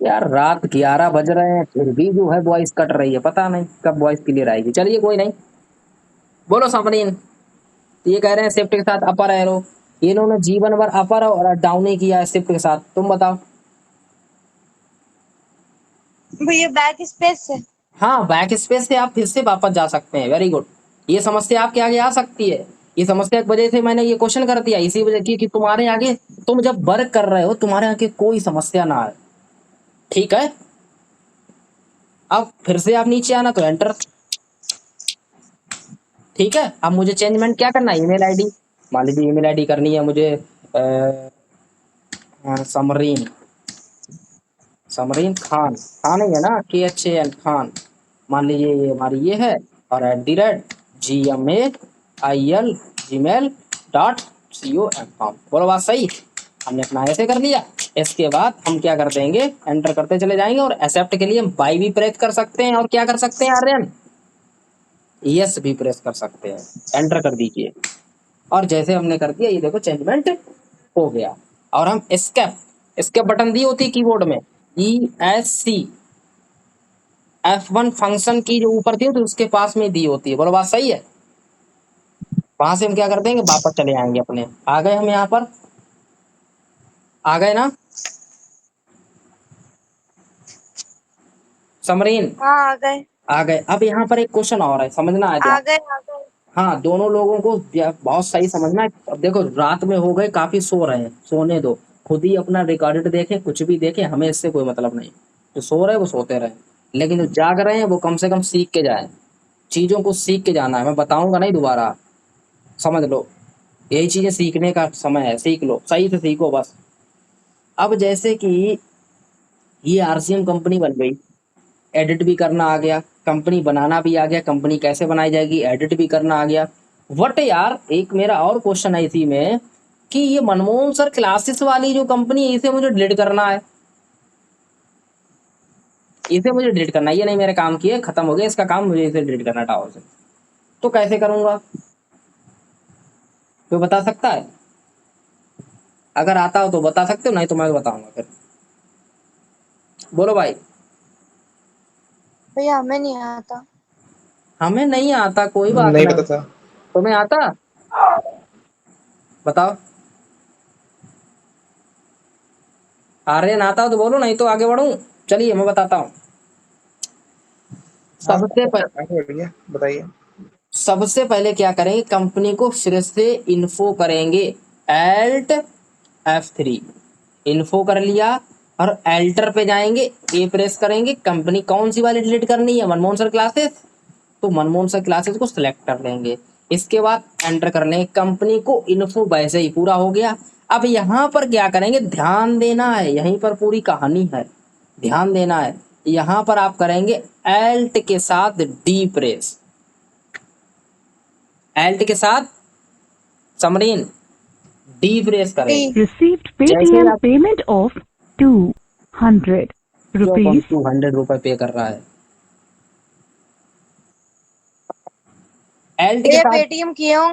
यार रात 11 बज रहे हैं फिर भी जो है वॉइस कट रही है, पता नहीं कब वॉइस क्लियर आएगी। चलिए कोई नहीं, बोलो समरीन। ये कह रहे हैं शिफ्ट के साथ अपर एरो, इन्होंने जीवन भर अपर और डाउन ही किया है शिफ्ट के साथ। तुम बताओ। भैया बैक स्पेस से। हाँ, बैक स्पेस से आप फिर से वापस जा सकते हैं। Very good. ये समस्या आपके आगे आ सकती है। ये समस्या की वजह से मैंने ये क्वेश्चन कर दिया, इसी वजह की कि तुम्हारे आगे, तुम जब वर्क कर रहे हो तुम्हारे आगे कोई समस्या ना आए, ठीक है। अब फिर से आप नीचे आना तो एंटर, ठीक है। अब मुझे चेंजमेंट क्या करना है, ईमेल आईडी, मान लीजिए ईमेल आईडी करनी है मुझे समरीन, समरीन खान, खान ही है ना, KHAN खान, मान लीजिए ये हमारी ये है, और @GMAIL gmail.com। बोलो बात सही, हमने अपना ऐसे कर लिया। इसके बाद हम क्या कर देंगे, एंटर करते चले जाएंगे और एक्सेप्ट के लिए हम बाई भी प्रेस कर सकते हैं और क्या कर सकते हैं आर्यन, यस भी प्रेस कर सकते हैं। एंटर कर दीजिए और जैसे हमने कर दिया ये देखो चेंजमेंट हो गया। और हम एस्केप, एस्केप बटन दी होती है कीबोर्ड में, ESC F1 फंक्शन की जो ऊपर थी तो उसके पास में दी होती है, बोलो बात सही है। वहां से हम क्या कर देंगे, वापस चले आएंगे अपने, आ गए हम यहाँ पर, आ गए ना समरीन, हाँ आ गए आ गए। अब यहाँ पर एक क्वेश्चन और है, समझना है आ ध्यान। गए आ गए। हाँ दोनों लोगों को बहुत सही समझना है। अब देखो रात में हो गए, काफी सो रहे हैं, सोने दो, खुद ही अपना रिकॉर्डेड देखें, कुछ भी देखें, हमें इससे कोई मतलब नहीं। जो सो रहे हैं वो सोते रहे, लेकिन जो जाग रहे हैं वो कम से कम सीख के जाए, चीजों को सीख के जाना है, मैं बताऊंगा नहीं दोबारा, समझ लो। यही चीजें सीखने का समय है, सीख लो, सही से सीखो बस। अब जैसे कि ये RCM कंपनी बन गई, एडिट भी करना आ गया, कंपनी बनाना भी आ गया, कंपनी कैसे बनाई जाएगी एडिट भी करना आ गया। वट यार, एक मेरा और क्वेश्चन है इसी में कि ये मनमोहन सर क्लासेस वाली जो कंपनी है इसे मुझे डिलीट करना है, इसे मुझे डिलीट करना है, ये नहीं मेरे काम की है, खत्म हो गया इसका काम, मुझे इसे डिलीट करना टावर से। तो कैसे करूंगा, कोई बता सकता है? अगर आता हो तो बता सकते हो, नहीं तो मैं बताऊंगा फिर, बोलो भाई। भैया हमें नहीं आता। हमें नहीं आता कोई बात नहीं पता नहीं, था। तुम्हें आता, बताओ। आर्यन आता हो तो बोलो, नहीं तो आगे बढ़ूं, चलिए मैं बताता हूँ। हाँ सबसे पहले, आगे बढ़िए, बताइए। सबसे पहले क्या करेंगे, कंपनी को फिर से इन्फो करेंगे, एल्ट F3 इन्फो कर लिया और एल्टर पे जाएंगे, ए प्रेस करेंगे, कंपनी कौन सी वाली डिलीट करनी है, मनमोहन सर क्लासेस, तो मनमोहन सर क्लासेस को सिलेक्ट कर लेंगे। इसके बाद एंटर कर लेंगे, कंपनी को इन्फो वैसे ही पूरा हो गया। अब यहाँ पर क्या करेंगे, ध्यान देना है, यहीं पर पूरी कहानी है, ध्यान देना है। यहाँ पर आप करेंगे एल्ट के साथ डी प्रेस, एल्ट के साथ समरीन डी प्रेस डी। करेंगे। Received जैसे ही Paytm आप, payment of 200 जो कौन rupees. 200 रुपए पे कर रहा है, एल्ट के भैया साथ, पेटीएम किए हो?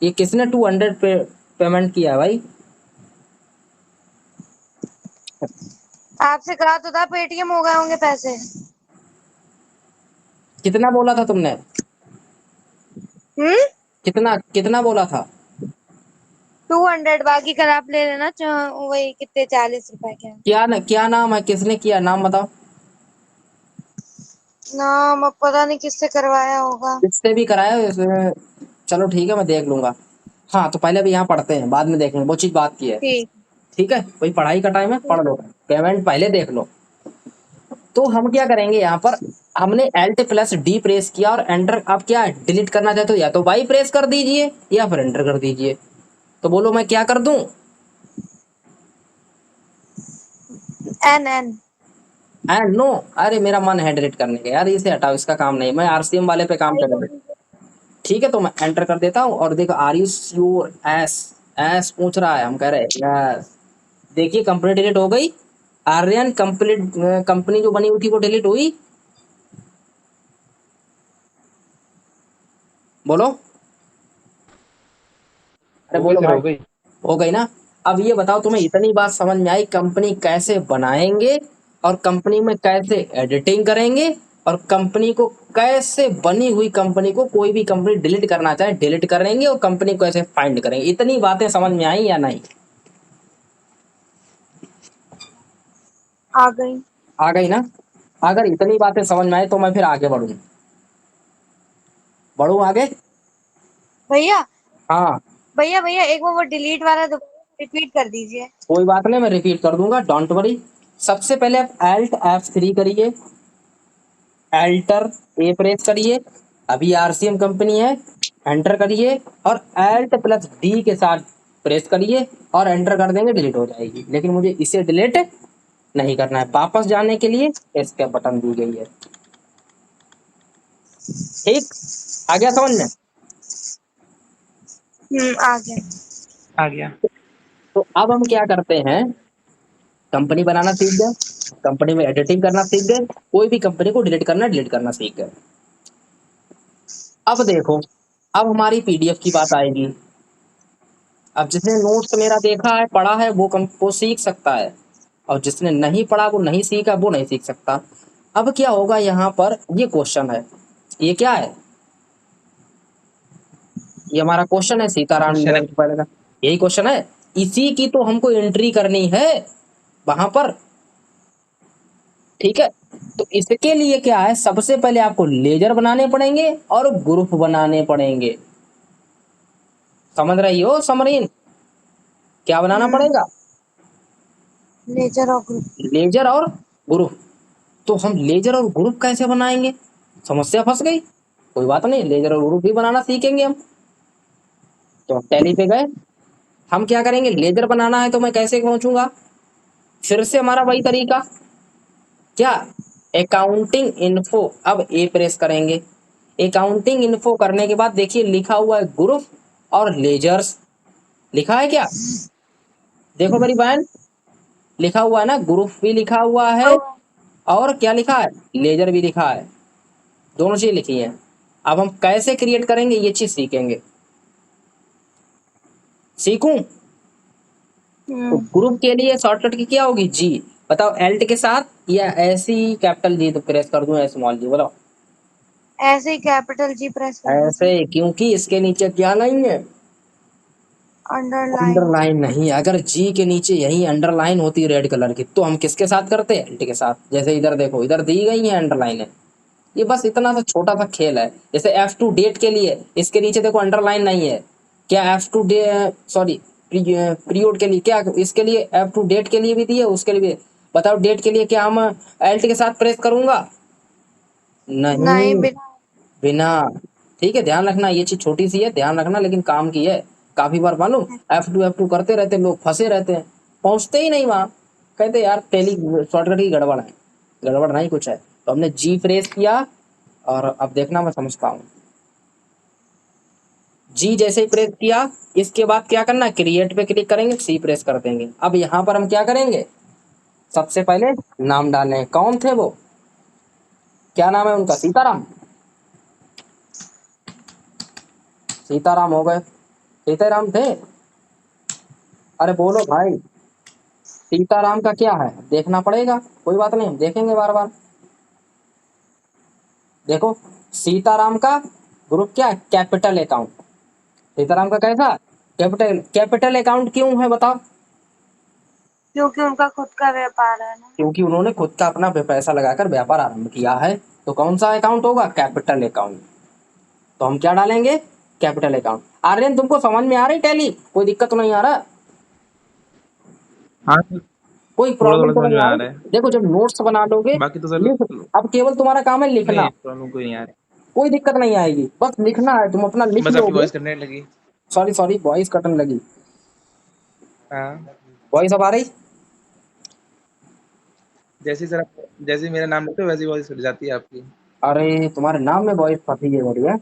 ये किसने 200 पे पेमेंट किया है भाई? आपसे कहा तो था, पेटीएम हो गए होंगे पैसे। कितना बोला था तुमने, हम्म। कितना कितना बोला था? 200, बाकी कल आप ले लेना, वही कितने 40 रुपए के हैं। क्या नाम है, किसने किया, नाम बताओ। नाम अब पता नहीं किससे करवाया होगा। किससे भी कराया चलो ठीक है मैं देख लूंगा। हाँ तो पहले भी यहाँ पढ़ते हैं, बाद में देखेंगे, वो चीज बात की है। ठीक। ठीक है, वही पढ़ाई का टाइम है, पढ़ लो, पेमेंट पहले देख लो। तो हम क्या करेंगे यहाँ पर, हमने Alt+D प्रेस किया और एंटर, आप क्या डिलीट करना चाहते हो, या तो वाई प्रेस कर दीजिए या फिर एंटर कर दीजिए। तो बोलो मैं क्या कर दूं, एन। एंड नो, अरे मेरा मन है डिलीट करने का यार, इसे हटाओ, इसका काम नहीं, मैं RCM वाले पे काम करूंगा। ठीक है तो मैं एंटर कर देता हूँ और देखो are you sure, yes, yes पूछ रहा है, हम कह रहे हैं यस। देखिए कंपनी डिलीट हो गई, आर्यन कंप्लीट, कंपनी जो बनी हुई थी वो डिलीट हुई, बोलो, अरे हो गई बोलो सर, भाई। हो गई। हो गई ना। अब ये बताओ तुम्हें इतनी बात समझ में आई, कंपनी कैसे बनाएंगे और कंपनी में कैसे एडिटिंग करेंगे और कंपनी को कैसे, बनी हुई कंपनी को कोई भी कंपनी डिलीट करना चाहे डिलीट करेंगे और कंपनी को कैसे फाइंड करेंगे, इतनी बातें समझ में आई या नहीं? आ गई। आ गई ना। अगर इतनी बातें समझ में आए तो मैं फिर आगे बढ़ूं, बढ़ूं आगे। भैया हाँ भैया भैया एक वो डिलीट वाला दोबारा रिपीट कर दीजिए। कोई बात नहीं, मैं रिपीट कर दूंगा, डोंट वरी। सबसे पहले आप Alt+F3 करिए, एल्टर ए प्रेस करिए, अभी RCM कंपनी है, एंटर करिए और Alt+D के साथ प्रेस करिए और एंटर कर देंगे, डिलीट हो जाएगी। लेकिन मुझे इसे डिलीट नहीं करना है, वापस जाने के लिए एस्केप बटन दी गई है। ठीक, आ गया समझ में? आ गया। आ गया। तो अब हम क्या करते हैं, कंपनी बनाना सीख गए, कंपनी में एडिटिंग करना सीख गए, कोई भी कंपनी को डिलीट करना सीख गए। अब देखो, अब हमारी पीडीएफ की बात आएगी। अब जिसने नोट्स मेरा देखा है, पढ़ा है, वो सीख सकता है, और जिसने नहीं पढ़ा, वो नहीं सीखा, वो नहीं सीख सकता। अब क्या होगा, यहाँ पर ये क्वेश्चन है, ये क्या है, ये हमारा क्वेश्चन है सीताराम क्वेश्चन है। पहले का, यही क्वेश्चन है। इसी की तो हमको एंट्री करनी है वहां पर, ठीक है। तो इसके लिए क्या है, सबसे पहले आपको लेजर बनाने पड़ेंगे और ग्रुप बनाने पड़ेंगे। समझ रही हो समरीन, क्या बनाना पड़ेगा, लेजर और ग्रुप। लेजर और ग्रुप। तो हम लेजर और ग्रुप कैसे बनाएंगे, समस्या फंस गई। कोई बात नहीं, लेजर और ग्रुप भी बनाना सीखेंगे हम। तो टैली पे गए, हम क्या करेंगे, लेजर बनाना है तो मैं कैसे पहुंचूंगा, फिर से हमारा वही तरीका, क्या, अकाउंटिंग इन्फो। अब ए प्रेस करेंगे, अकाउंटिंग इन्फो करने के बाद देखिए लिखा हुआ है ग्रुप और लेजर्स, लिखा है क्या, देखो मेरी बहन, लिखा हुआ है ना, ग्रुप भी लिखा हुआ है और क्या लिखा है, लेजर भी लिखा है, दोनों चीज लिखी है। अब हम कैसे क्रिएट करेंगे ये चीज सीखेंगे, सीखूं। तो ग्रुप के लिए शॉर्टकट की क्या होगी, जी, बताओ, एल्ट के साथ या ऐसी कैपिटल जी तो प्रेस कर दूं या स्मॉल जी, बताओ। ऐसे ही कैपिटल जी प्रेस कर ऐसे, दीजिए। क्योंकि इसके नीचे क्या नहीं है, अंडरलाइन। अंडरलाइन नहीं। अगर जी के नीचे यही अंडरलाइन होती रेड कलर की, तो हम किसके साथ करते हैं, एल्ट के साथ। जैसे इधर देखो, इधर दी गई है अंडरलाइन है, ये बस इतना सा छोटा सा खेल है। जैसे F2 डेट के लिए इसके नीचे देखो अंडरलाइन नहीं है, क्या F2 डे, सॉरी, पीरियड के लिए, क्या इसके लिए F2 डेट के लिए भी दी है, उसके लिए भी। बताओ, डेट के लिए क्या हम एल्ट के साथ प्रेस करूंगा, नहीं, नहीं, बिना। बिना। ठीक है, ध्यान रखना, ये चीज छोटी सी है, ध्यान रखना, लेकिन काम की है। काफी बार मालूम F2 करते रहते लोग, फंसे रहते हैं, पहुंचते ही नहीं वहां, कहते यार टेली शॉर्टकट की गड़बड़ है, गड़बड़ नहीं कुछ है। तो हमने जी प्रेस किया, और अब देखना मैं समझता हूँ, जी जैसे ही प्रेस किया, इसके बाद क्या करना है, क्रिएट पे क्लिक करेंगे, सी प्रेस कर देंगे। अब यहाँ पर हम क्या करेंगे, सबसे पहले नाम डालें, कौन थे वो, क्या नाम है उनका, सीताराम, सीताराम हो गए, सीताराम थे, अरे बोलो भाई, सीताराम का क्या है, देखना पड़ेगा, कोई बात नहीं, देखेंगे बार बार। देखो, सीताराम का ग्रुप क्या है, कैपिटल अकाउंट। सीताराम का कैसा, कैपिटल, कैपिटल अकाउंट क्यों है बताओ, क्योंकि उनका खुद का व्यापार है ना। क्योंकि उन्होंने खुद का अपना पैसा लगाकर व्यापार आरंभ किया है। तो कौन सा अकाउंट होगा, कैपिटल अकाउंट। तो हम क्या डालेंगे, कैपिटल अकाउंट। आर्यन तुमको समझ में आ रही टैली, कोई दिक्कत तो नहीं आ रहा, हाँ, कोई थोड़ा प्रॉब्लम थोड़ा तो समझ नहीं में आ आ रही। रहा है। देखो, जब नोट्स बना लोगे, बाकी तो सर लिख, अब केवल तुम्हारा काम है लिखना, नहीं, प्रॉब्लम कोई नहीं आ रही। कोई दिक्कत नहीं आएगी, बस लिखना है, तुम अपना लिख बस आपकी लोगे। वॉइस करने लगी। सॉरी सॉरी, वॉइस कटने लगी, हाँ, वॉइस अब आ रही। जैसे ही सर जैसे ही मेरा नाम लेते हो वैसे ही वॉइस कट जाती है आपकी। अरे तुम्हारे नाम में वॉइस फंसी है मेरी है।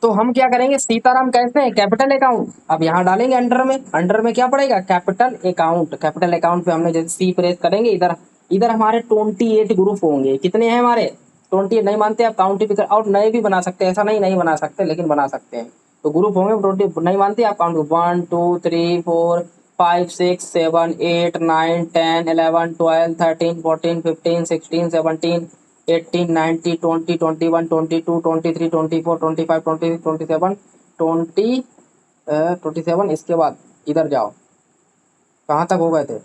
तो हम क्या करेंगे, सीताराम कैसे है, कैपिटल अकाउंट। अब यहाँ डालेंगे अंडर में, अंडर में क्या पड़ेगा, कैपिटल अकाउंट। कैपिटल अकाउंट पे हमने जैसे सी प्रेस करेंगे, इधर इधर हमारे 28 ग्रुप होंगे, कितने हैं हमारे 28, नहीं मानते आप काउंट भी कर, और नए भी बना सकते हैं, ऐसा नहीं नहीं बना सकते, लेकिन बना सकते हैं। तो ग्रुप होंगे 20, नहीं मानते आप काउंट, 1 2 3 4 5 6 7 8 9 10 11 12 13 14 15 16 17 18 19 20 21 22 23 24 25 26 27 27, इसके बाद इधर जाओ, कहाँ तक हो गए थे,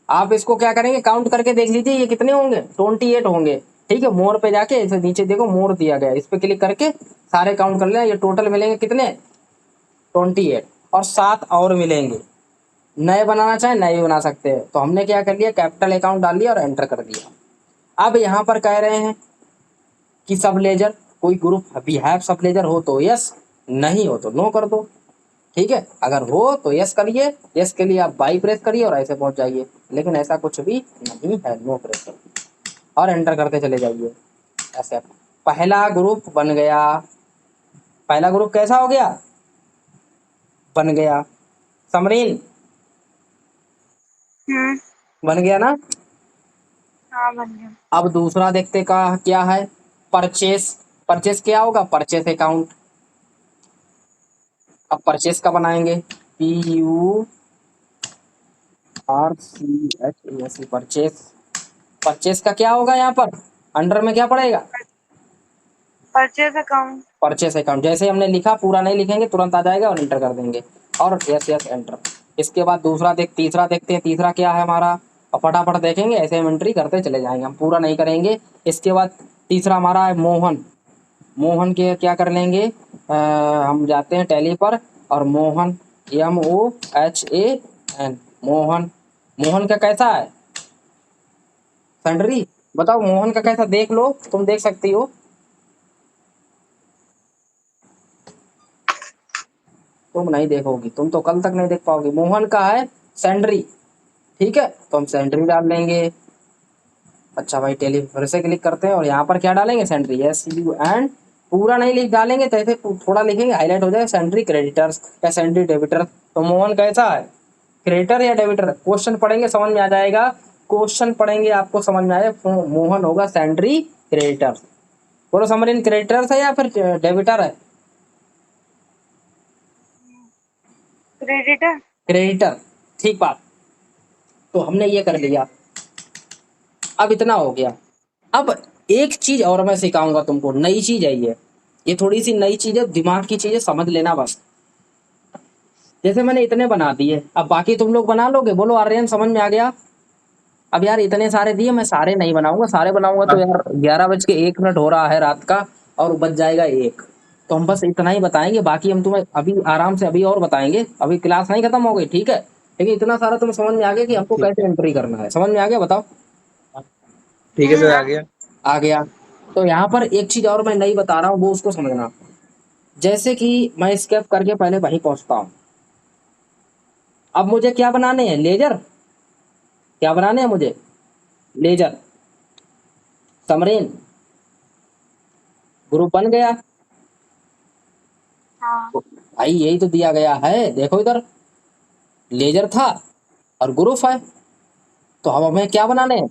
आप इसको क्या करेंगे, काउंट करके देख लीजिए ये कितने होंगे, 28 होंगे। ठीक है, मोर पे जाके इसे नीचे देखो, मोर दिया गया है, इस पे क्लिक करके सारे काउंट कर लेना, ये टोटल मिलेंगे कितने, 28, और 7 और मिलेंगे। नए बनाना चाहे नए भी बना सकते हैं। तो हमने क्या कर लिया, कैपिटल अकाउंट डाल लिया और एंटर कर दिया। अब यहाँ पर कह रहे हैं कि सब लेजर, कोई ग्रुप वी हैव सब लेजर हो तो यस, नहीं हो तो नो कर दो। ठीक है, अगर हो तो यस करिए, यस के लिए आप बाई प्रेस करिए और ऐसे पहुंच जाइए, लेकिन ऐसा कुछ भी नहीं है, नो प्रेस करिए और एंटर करते चले जाइए, ऐसे। पहला ग्रुप बन गया। पहला ग्रुप कैसा हो गया? बन गया। समरीन, बन गया ना? हाँ बन गया। अब दूसरा देखते का क्या है? परचेस। परचेस क्या होगा? Purchase account. अब परचेस का बनाएंगे, PURCHAS, परचेस। परचेस का क्या होगा यहाँ पर? अंडर में क्या पड़ेगा? Purchase account. Purchase account. जैसे हमने लिखा, पूरा नहीं लिखेंगे, तुरंत आ जाएगा और एंटर कर देंगे, और यस यस एंटर। इसके बाद तीसरा देखते हैं, तीसरा क्या है हमारा, और फटाफट देखेंगे, ऐसे हम एंट्री करते चले जाएंगे, हम पूरा नहीं करेंगे। इसके बाद तीसरा हमारा है मोहन। मोहन के क्या कर लेंगे, हम जाते हैं टैली पर, और मोहन, MOHAN, मोहन। मोहन का कैसा है सैलरी? बताओ मोहन का कैसा, देख लो, तुम देख सकती हो। तुम नहीं देखोगी, तुम तो कल तक नहीं देख पाओगी। मोहन का है सैलरी, ठीक है, तो हम सैलरी डाल लेंगे। अच्छा भाई, टेली फिर से क्लिक करते हैं, और यहाँ पर क्या डालेंगे? Salary, SUN। पूरा नहीं लिख डालेंगे, तो ऐसे थोड़ा लिखेंगे, हाईलाइट हो जाए, सैलरी क्रेडिटर्स या सैलरी डेबिटर्स। तो मोहन कैसा है, क्रेडिटर या डेबिटर? क्वेश्चन पढ़ेंगे समझ में आ जाएगा, क्वेश्चन पढ़ेंगे आपको समझ में आएगा। मोहन होगा सैलरी क्रेडिटर्स। बोलो समरीन, क्रेडिटर्स है या फिर डेबिटर है? क्रेडिटर। क्रेडिटर, ठीक बात। तो हमने ये कर लिया, अब इतना हो गया। अब एक चीज और मैं सिखाऊंगा तुमको, नई चीज है ये थोड़ी सी नई चीज है, दिमाग की चीज है, समझ लेना बस। जैसे मैंने इतने बना दिए, अब बाकी तुम लोग बना लोगे? बोलो आर्यन, समझ में आ गया? अब यार इतने सारे दिए, मैं सारे नहीं बनाऊंगा, सारे बनाऊंगा तो यार 11:01 हो रहा है रात का, और बज जाएगा 1। तो हम बस इतना ही बताएंगे, बाकी हम तुम्हें अभी आराम से अभी और बताएंगे, अभी क्लास नहीं खत्म हो गई, ठीक है? लेकिन इतना सारा तुम्हें समझ में आ गया कि हमको ठीक कैसे एंट्री करना है, समझ में आ गया? बताओ। ठीक है सर, आ गया। आ गया। तो यहाँ पर एक चीज और मैं नहीं बता रहा हूँ, वो उसको समझना। जैसे कि मैं स्केप करके पहले वहीं पहुंचता हूँ। अब मुझे क्या बनाने हैं? लेजर। क्या बनाने हैं मुझे? लेजर। समरीन, ग्रुप बन गया। हाँ। भाई यही तो दिया गया है, देखो इधर, लेजर था और ग्रुप है। तो अब हमें क्या बनाने हैं?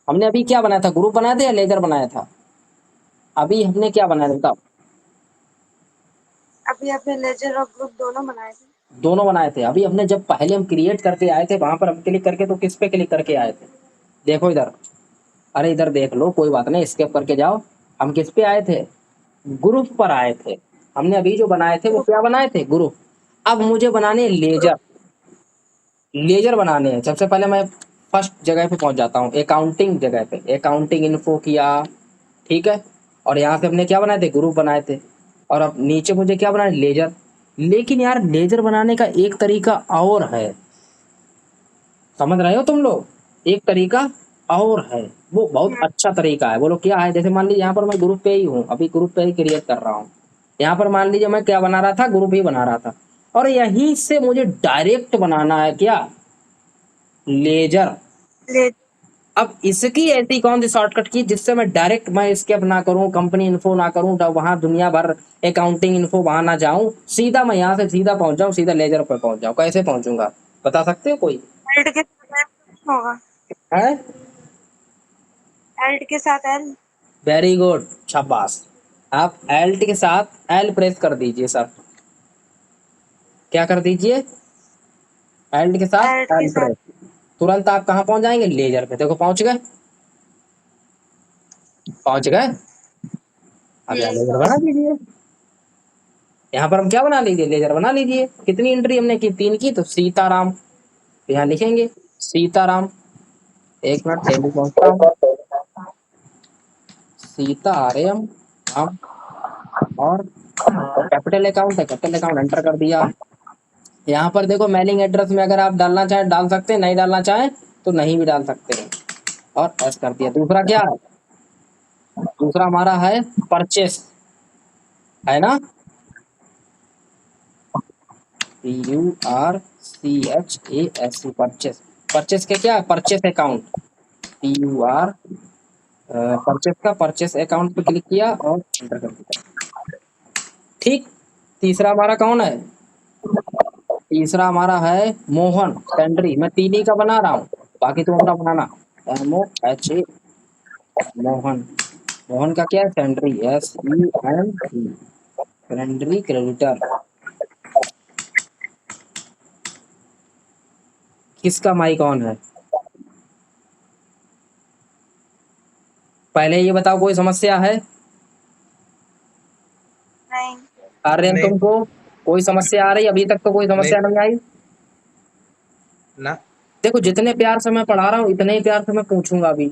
हमने अभी क्या बनाया था? ग्रुप बनाया था या लेजर बनाया था? अभी हमने क्या बनाया था बताओ? अभी आपने लेजर और ग्रुप दोनों बनाए थे। दोनों बनाए थे। अभी हमने जब पहले हम क्रिएट करके आए थे, वहां पर हम क्लिक करके, तो किस पे क्लिक करके आए थे? देखो इधर, अरे इधर देख लो, कोई बात नहीं, स्केप करके जाओ। हम किस पे आए थे? ग्रुप पर आए थे। हमने अभी जो बनाए थे वो ग्रुप। क्या बनाए थे? ग्रुप। अब मुझे बनाने हैं लेजर। ग्रुप। लेजर बनाने हैं। सबसे पहले मैं फर्स्ट जगह पे पहुंच जाता हूँ, अकाउंटिंग जगह पे, अकाउंटिंग इन्फो किया, ठीक है। और यहाँ से हमने क्या बनाए थे? ग्रुप बनाए थे। और अब नीचे मुझे क्या बनाना है? लेजर। लेकिन यार लेजर बनाने का एक तरीका और है, समझ रहे हो तुम लोग? एक तरीका और है, वो बहुत अच्छा तरीका है। बोलो क्या है? जैसे मान लीजिए यहाँ पर मैं ग्रुप पे ही हूँ, अभी ग्रुप पे ही क्रिएट कर रहा हूँ। यहाँ पर मान लीजिए मैं क्या बना रहा था? ग्रुप ही बना रहा था। और यहीं से मुझे डायरेक्ट बनाना है क्या? लेजर। ले। अब इसकी ऐसी कौन सी शॉर्टकट की जिससे मैं डायरेक्ट, मैं स्केप ना करूं, कंपनी इन्फो ना करूं, वहां दुनिया भर अकाउंटिंग इन्फो वहां ना जाऊं, सीधा मैं यहाँ से सीधा पहुंच जाऊं, सीधा लेजर पर पहुंच जाऊं। कैसे पहुंचूंगा बता सकते हो कोई? एल्ट के साथ एल होगा। है? एल्ट के साथ एल। वेरी गुड, शाबाश। आप एल्ट के साथ एल प्रेस कर दीजिए सर। क्या कर दीजिए? एल्ट के एल्ट साथ के एल साथ। प्रेस। तुरंत आप कहाँ पहुंच जाएंगे? लेजर पे। देखो पहुंच गए, पहुंच गए। अब यहाँ लेजर बना दीजिए। यहाँ पर हम क्या बना लीजिए? लेजर बना लीजिए। कितनी एंट्री हमने की? 3 की। तो सीताराम, यहाँ लिखेंगे सीताराम। एक मिनट, टेबल पहुंचता हूँ। सीताराम राम, और कैपिटल अकाउंट है, कैपिटल अकाउंट एंटर कर दिया। यहाँ पर देखो मेलिंग एड्रेस में अगर आप डालना चाहें डाल सकते हैं, नहीं डालना चाहें तो नहीं भी डाल सकते हैं। और एस कर दिया। दूसरा क्या है? दूसरा हमारा है परचेस, है ना? PURCHAS, purchase. परचेस के क्या है? परचेस अकाउंट, PUR परचेस का परचेस अकाउंट पे क्लिक किया और एंटर कर दिया। ठीक। तीसरा हमारा कौन है? तीसरा हमारा है मोहन सेंड्री। मैं तीन ही का बना रहा हूँ, बाकी तुम अपना बनाना। MOH मोहन। मोहन का क्या है? Sundry SEND sundry creditor. किसका माइक ऑन है? पहले ये बताओ, कोई समस्या है? नहीं। आर्यन नहीं तुमको कोई समस्या आ रही? अभी तक तो कोई नहीं समस्या नहीं आई। ना। देखो, जितने प्यार से मैं पढ़ा रहा हूँ इतने ही प्यार से मैं पूछूंगा भी,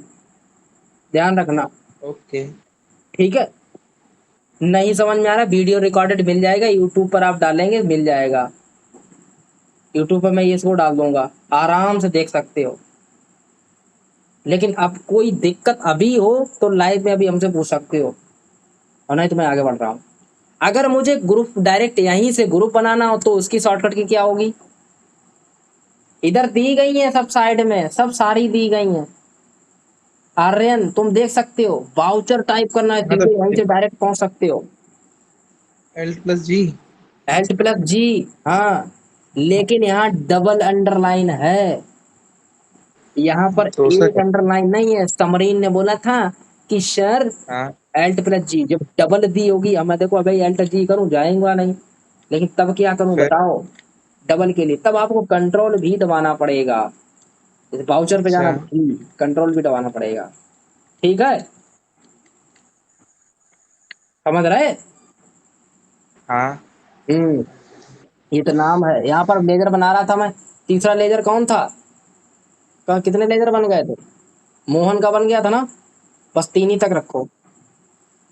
ध्यान रखना। ओके। ठीक है। नहीं समझ में आ रहा, वीडियो रिकॉर्डेड मिल जाएगा, यूट्यूब पर आप डालेंगे मिल जाएगा। यूट्यूब पर मैं ये इसको डाल दूंगा, आराम से देख सकते हो। लेकिन अब कोई दिक्कत अभी हो तो लाइव में अभी हमसे पूछ सकते हो, और नहीं तो मैं आगे बढ़ रहा हूँ। अगर मुझे ग्रुप डायरेक्ट यहीं से ग्रुप बनाना हो तो उसकी शॉर्टकट की क्या होगी? इधर दी गई है सब, साइड में सब सारी दी गई हैं। आर्यन तुम देख सकते हो, वाउचर टाइप करना है, हाँ तो सीधे वहीं से डायरेक्ट पहुंच सकते हो। L+G। Alt+G। हाँ, लेकिन यहाँ डबल अंडरलाइन है, यहाँ पर तो उसका एक क्या? अंडरलाइन नहीं है। समरीन ने बोला था कि सर हाँ Alt+G जब डबल दी होगी, अब मैं देखो अभी Alt+G करूँ जाएगा नहीं, लेकिन तब क्या करूँ फिर। बताओ? डबल के लिए तब आपको कंट्रोल भी दबाना पड़ेगा। इस वाउचर पे जाना, अच्छा। भी कंट्रोल भी दबाना पड़ेगा। ठीक है, समझ रहे? हाँ हम्म। ये तो नाम है। यहाँ पर लेजर बना रहा था मैं। तीसरा लेजर कौन था? कितने लेजर बन गए थे? मोहन का बन गया था ना? बस तीन ही तक रखो,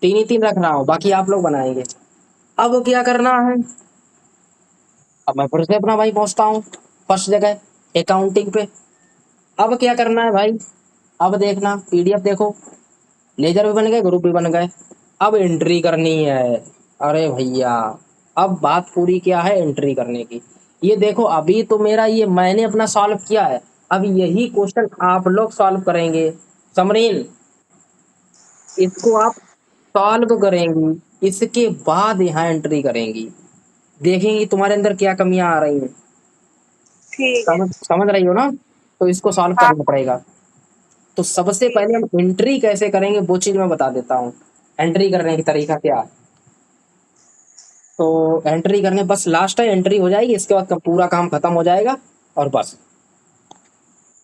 तीन ही तीन रख रहा हूँ, बाकी आप लोग बनाएंगे। अब क्या करना है? अब मैं फिर से अपना भाई पहुंचता हूँ फर्स्ट जगह, अकाउंटिंग पे। अब क्या करना है भाई? अब देखना, PDF देखो, लेजर भी बन गए, ग्रुप भी बन गए। अब एंट्री करनी है। अरे भैया, अब बात पूरी क्या है एंट्री करने की। ये देखो, अभी तो मेरा ये मैंने अपना सॉल्व किया है, अब यही क्वेश्चन आप लोग सॉल्व करेंगे। समरीन, इसको आप सॉल्व करेंगी, इसके बाद यहाँ एंट्री करेंगी, देखेंगी तुम्हारे अंदर क्या कमियां आ रही हैं। ठीक है। समझ रही हो ना? तो इसको सॉल्व हाँ। करना पड़ेगा। तो सबसे ठीक पहले है। हम एंट्री कैसे करेंगे वो चीज मैं बता देता हूँ। एंट्री करने की तरीका क्या है? तो एंट्री करने बस लास्ट है, एंट्री हो जाएगी, इसके बाद का पूरा काम खत्म हो जाएगा। और बस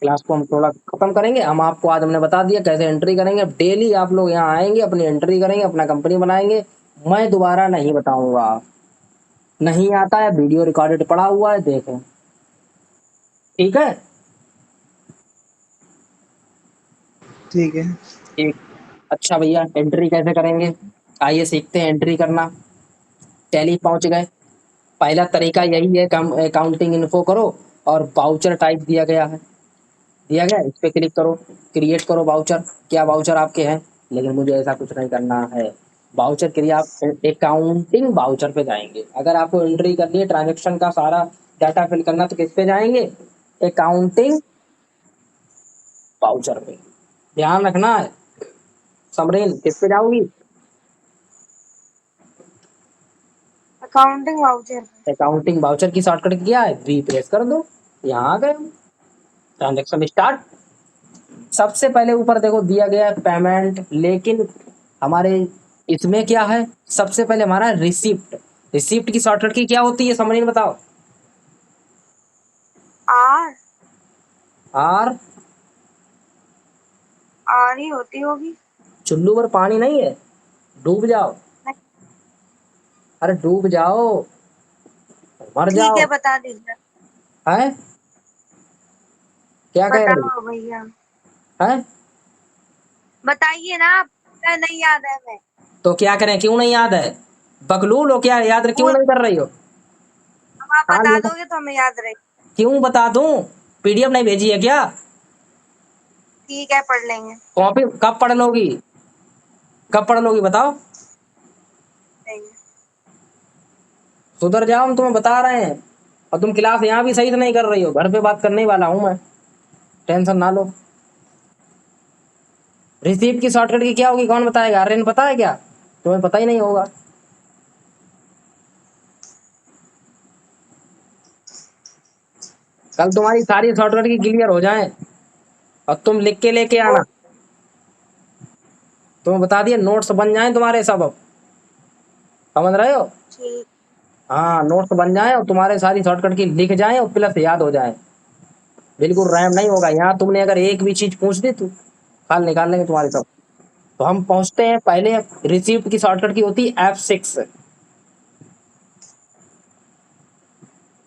क्लास को हम थोड़ा खत्म करेंगे। हम आपको आज हमने बता दिया कैसे एंट्री करेंगे। अब डेली आप लोग यहाँ आएंगे, अपनी एंट्री करेंगे, अपना कंपनी बनाएंगे। मैं दोबारा नहीं बताऊंगा, नहीं आता है, वीडियो रिकॉर्डेड पड़ा हुआ है, देखें। ठीक है। ठीक है। ठीक। अच्छा भैया, एंट्री कैसे करेंगे? आइए सीखते हैं एंट्री करना। टैली पहुंच गए। पहला तरीका यही है, अकाउंटिंग इन्फो करो और वाउचर टाइप दिया गया है, दिया गया है, इस पे क्लिक करो, क्रिएट करो वाउचर। क्या वाउचर आपके हैं? लेकिन मुझे ऐसा कुछ नहीं करना है। वाउचर के लिए आप अकाउंटिंग वाउचर पे जाएंगे। अगर आपको एंट्री करनी है, ट्रांजेक्शन का सारा डाटा फिल करना, तो किस पे जाएंगे? अकाउंटिंग वाउचर पे। ध्यान रखना है। समरीन किस पे जाओगी? Accounting voucher. अकाउंटिंग वाउचर की शॉर्टकट क्या है? V प्रेस कर दो, यहाँ आ गए। Transaction start. सबसे पहले ऊपर देखो दिया गया है पेमेंट, लेकिन हमारे इसमें क्या है? सबसे पहले हमारा रिसिप्ट। रिसिप्ट की शॉर्टकट की क्या होती है समझ में बताओ? आर। आर। आर ही होती होगी। चुल्लू पर पानी नहीं है, डूब जाओ। अरे डूब जाओ, मर ठीक जाओ। है, बता दीजिए। है? क्या कह रही बताओ भैया, है? बताइए ना आप। नहीं याद है मैं। तो क्या करें, क्यों नहीं याद है? बकलूल हो क्या, याद क्यों भूल। नहीं कर रही हो? अब आप हाँ, बता लिखो। दोगे तो हमें याद रहे। क्यों बता दूं? PDF नहीं भेजी है क्या? ठीक है, पढ़ लेंगे। कॉपी कब पढ़ लोगी? कब पढ़ लोगी बताओ? नहीं। सुधर जाओ, हम तुम्हें बता रहे हैं। और तुम क्लास यहाँ भी सही से नहीं कर रही हो, घर पे बात करने ही वाला हूँ मैं, टेंशन ना लो। रिसीप्ट की शॉर्टकट की क्या होगी, कौन बताएगा? आर्यन पता है क्या? तुम्हें पता ही नहीं होगा। कल तुम्हारी सारी शॉर्टकट की क्लियर हो जाए और तुम लिख के लेके आना। तुम्हें बता दिया, नोट्स बन जाए तुम्हारे सब अब, समझ रहे हो? ठीक। हाँ, नोट्स बन जाए और तुम्हारे सारी शॉर्टकट की लिख जाए और प्लस याद हो जाए। बिल्कुल रैम नहीं होगा यहाँ। तुमने अगर एक भी चीज पूछ दी तो खाल निकाल लेंगे तुम्हारे सब। तो हम पहुंचते हैं पहले, रिसीप्ट की शॉर्टकट की होती है F6।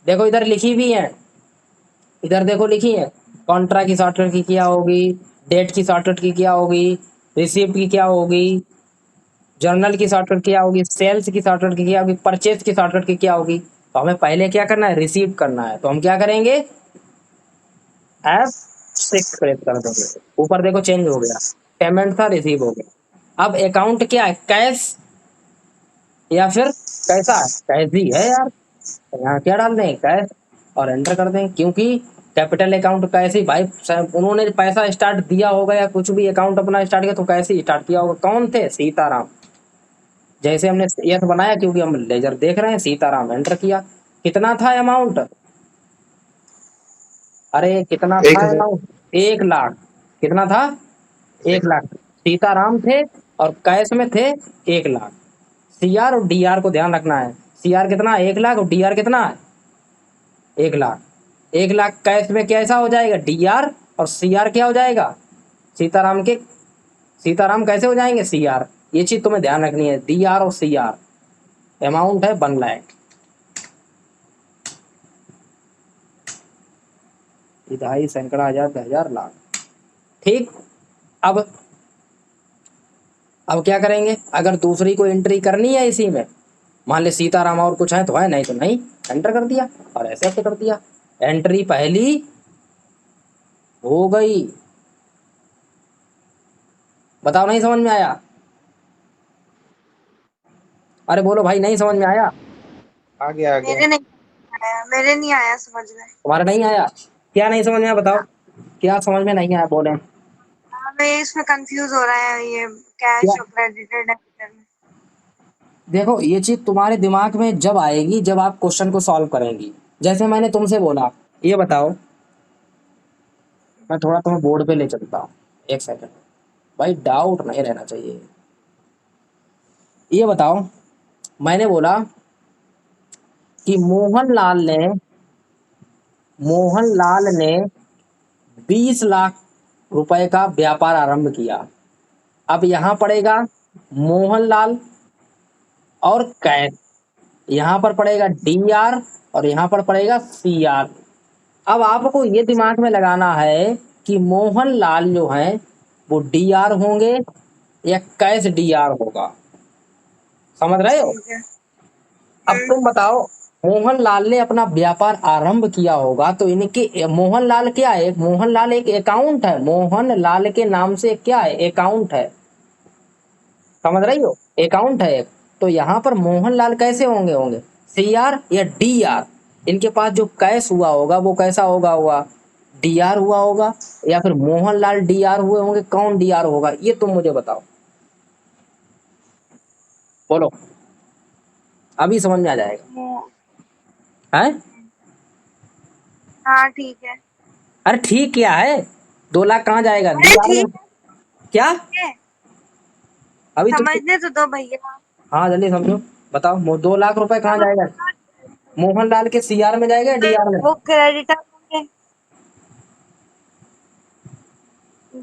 देखो इधर लिखी भी है, इधर देखो लिखी है। कॉन्ट्रा की शॉर्टकट की क्या होगी, डेट की शॉर्टकट की क्या होगी, रिसीप्ट की क्या होगी, जर्नल की शॉर्टकट क्या होगी, सेल्स की शॉर्टकट की क्या होगी, परचेज की शॉर्टकट की क्या होगी। तो हमें पहले क्या करना है, रिसीव करना है। तो हम क्या करेंगे, F6 प्रेस कर देंगे। ऊपर देखो चेंज हो गया, पेमेंट था रिसीव हो गया। अब अकाउंट क्या है, कैश या फिर कैसा है? कैश ही है यार। तो यहाँ क्या डाल दें, कैश, और एंटर कर दें, क्योंकि कैपिटल अकाउंट कैसे ही भाई, उन्होंने पैसा स्टार्ट दिया होगा या कुछ भी अकाउंट अपना स्टार्ट किया तो कैसे स्टार्ट किया होगा, कौन थे, सीताराम। जैसे हमने यस बनाया, क्योंकि हम लेजर देख रहे हैं, सीताराम एंटर किया। कितना था अमाउंट, अरे कितना था 1,000। अमाउंट, 1 लाख। कितना था, 1 लाख। सीताराम थे और कैश में थे 1 लाख। सीआर और डीआर को ध्यान रखना है। सीआर कितना है, 1 लाख, और डीआर कितना है, 1 लाख। 1 लाख कैश में कैसा हो जाएगा, डीआर, और सीआर क्या हो जाएगा, सीताराम के, सीताराम कैसे हो जाएंगे, सीआर। ये चीज तुम्हें ध्यान रखनी है, डीआर और सीआर। अमाउंट है 1 लाख। ढाई सैकड़ा हजार 10,000 लाख। ठीक। अब अब क्या करेंगे, अगर दूसरी कोई एंट्री करनी है इसी में, मान ले सीताराम और कुछ है तो है, नहीं तो नहीं, एंटर कर दिया और ऐसे ऐसे कर दिया। एंट्री पहली हो गई। बताओ, नहीं समझ में आया? अरे बोलो भाई, नहीं समझ में आया? आ गया आ गया। मेरे नहीं आया समझ में। तुम्हारा नहीं आया? क्या नहीं समझ में आया बताओ, क्या समझ में नहीं आया बोले। हमें इसमें कंफ्यूज हो रहा है, ये क्या, कैश और क्रेडिटेड डेबिटेड में। देखो ये चीज तुम्हारे दिमाग में जब आएगी जब आप क्वेश्चन को सॉल्व करेंगी। जैसे मैंने तुमसे बोला, ये बताओ, मैं थोड़ा तुम्हें बोर्ड पे ले चलता हूँ, एक सेकंड भाई, डाउट नहीं रहना चाहिए। ये बताओ, मैंने बोला कि मोहनलाल ने 20 लाख रुपए का व्यापार आरंभ किया। अब यहाँ पड़ेगा मोहनलाल और कैश, यहाँ पर पड़ेगा डीआर और यहाँ पर पड़ेगा सीआर। अब आपको ये दिमाग में लगाना है कि मोहनलाल जो है वो डीआर होंगे या कैश डीआर होगा, समझ रहे हो? ठीक है। अब तुम बताओ, मोहनलाल ने अपना व्यापार आरंभ किया होगा तो इनके, मोहनलाल क्या है, मोहनलाल एक अकाउंट है, मोहनलाल के नाम से क्या है, अकाउंट है, समझ रही हो, अकाउंट है एक। तो यहाँ पर मोहनलाल कैसे होंगे, होंगे सीआर या डीआर। इनके पास जो कैश हुआ होगा वो कैसा होगा डीआर हुआ होगा, या फिर मोहनलाल डीआर हुए होंगे, कौन डीआर होगा ये तुम मुझे बताओ, बोलो, अभी समझ में आ जाएगा। है? हाँ ठीक है। अरे ठीक क्या है, 2 लाख कहाँ जाएगा, अरे डीआर में। ठीक क्या, है, अभी तुम, समझने तो दो भैया। हाँ जल्दी समझो, बताओ 2 लाख रुपए कहाँ जाएगा, मोहनलाल के सीआर में जाएगा या डीआर में? वो क्रेडिटर होंगे,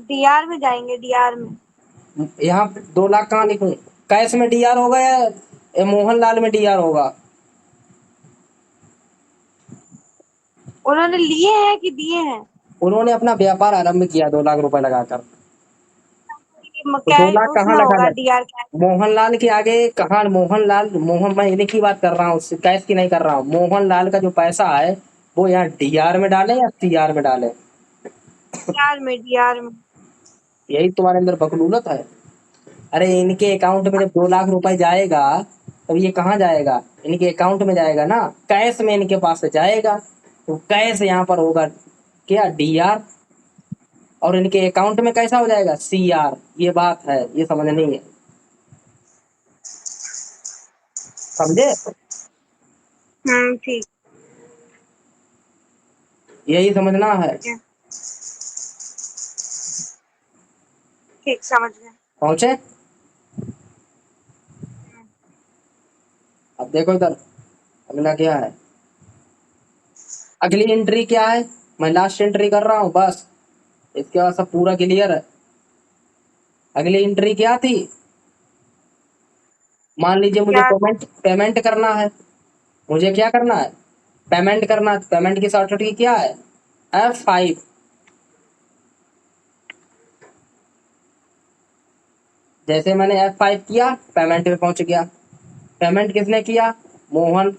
डीआर में जाएंगे, डीआर में। यहाँ 2 लाख कहाँ लिखूं, कैश में डीआर होगा या मोहनलाल में डीआर होगा? उन्होंने लिए हैं कि दिए हैं? उन्होंने अपना व्यापार आरंभ किया 2 लाख रुपए लगाकर, तो दो कैश लाख कहाँ उसमें लगा होगा, जाए, डीआर कैश। मोहनलाल के आगे कहाँ, मोहनलाल, मैं इन्हीं की बात कर रहा हूँ, कैश की नहीं कर रहा हूँ। मोहनलाल का जो पैसा है वो यहाँ डीआर में डाले या सीआर में डाले? डीआर में, डीआर में। यही तुम्हारे अंदर बकलूलत है। अरे इनके अकाउंट में जब 2 लाख रुपए जाएगा तब ये कहाँ जाएगा, इनके अकाउंट में जाएगा ना, कैश में इनके पास से जाएगा। तो कैश यहाँ पर होगा क्या, डीआर, और इनके अकाउंट में कैसा हो जाएगा, CR। ये बात है, ये समझनी है, समझे? ठीक यही समझना है। है। ठीक, समझ गए। पहुंचे? अब देखो इधर, अगला क्या है, अगली एंट्री क्या है, मैं लास्ट एंट्री कर रहा हूँ बस, इसके बाद सब पूरा क्लियर है। अगली एंट्री क्या थी, मान लीजिए मुझे क्या? पेमेंट पेमेंट करना है, मुझे क्या करना है, पेमेंट करना है। पेमेंट की शॉर्टकट की क्या है, F5। जैसे मैंने F5 किया, पेमेंट पे पहुंच गया। पेमेंट किसने किया, मोहन,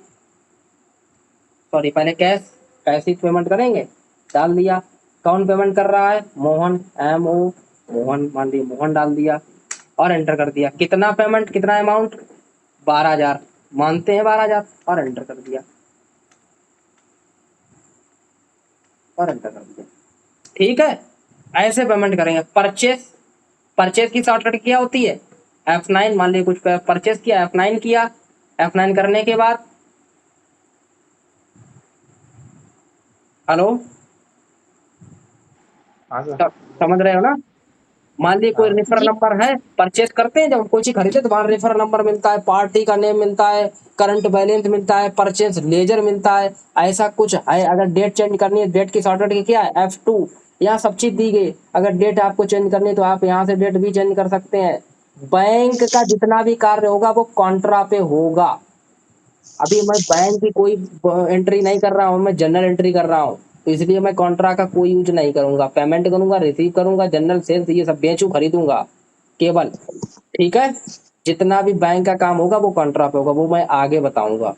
सॉरी पहले कैश, कैश ही पेमेंट करेंगे, डाल दिया। कौन पेमेंट कर रहा है, मोहन, MO, मोहन, मान लीजिए मोहन डाल दिया और एंटर कर दिया। कितना पेमेंट, कितना अमाउंट, 12,000, मानते हैं 12,000, और एंटर कर दिया, और एंटर कर दिया। ठीक है, ऐसे पेमेंट करेंगे। परचेस, परचेस की शॉर्टकट क्या होती है, F9। मान लीजिए कुछ परचेस किया, F9 किया, F9 करने के बाद, हेलो, हाँ सर। समझ रहे हो ना? मान लीजिए कोई हाँ। रेफर जी। नंबर है, परचेस करते हैं जब कोई चीज खरीदते तो वहां रेफर नंबर मिलता है, पार्टी का नेम मिलता है, करंट बैलेंस मिलता है, परचेस लेजर मिलता है, ऐसा कुछ है। अगर डेट चेंज करनी है, डेट की शॉर्टकट की क्या है, F2। यहाँ सब चीज दी गई। अगर डेट आपको चेंज करनी है तो आप यहाँ से डेट भी चेंज कर सकते हैं। बैंक का जितना भी कार्य होगा वो कॉन्ट्रा पे होगा। अभी मैं बैंक की कोई एंट्री नहीं कर रहा हूँ, मैं जनरल एंट्री कर रहा हूँ, तो इसलिए मैं कॉन्ट्रा का कोई यूज नहीं करूंगा। पेमेंट करूंगा, रिसीव करूंगा, जनरल सेल्स ये सब बेचू खरीदूंगा केवल। ठीक है, जितना भी बैंक का काम होगा वो कॉन्ट्रा पे होगा, वो मैं आगे बताऊंगा।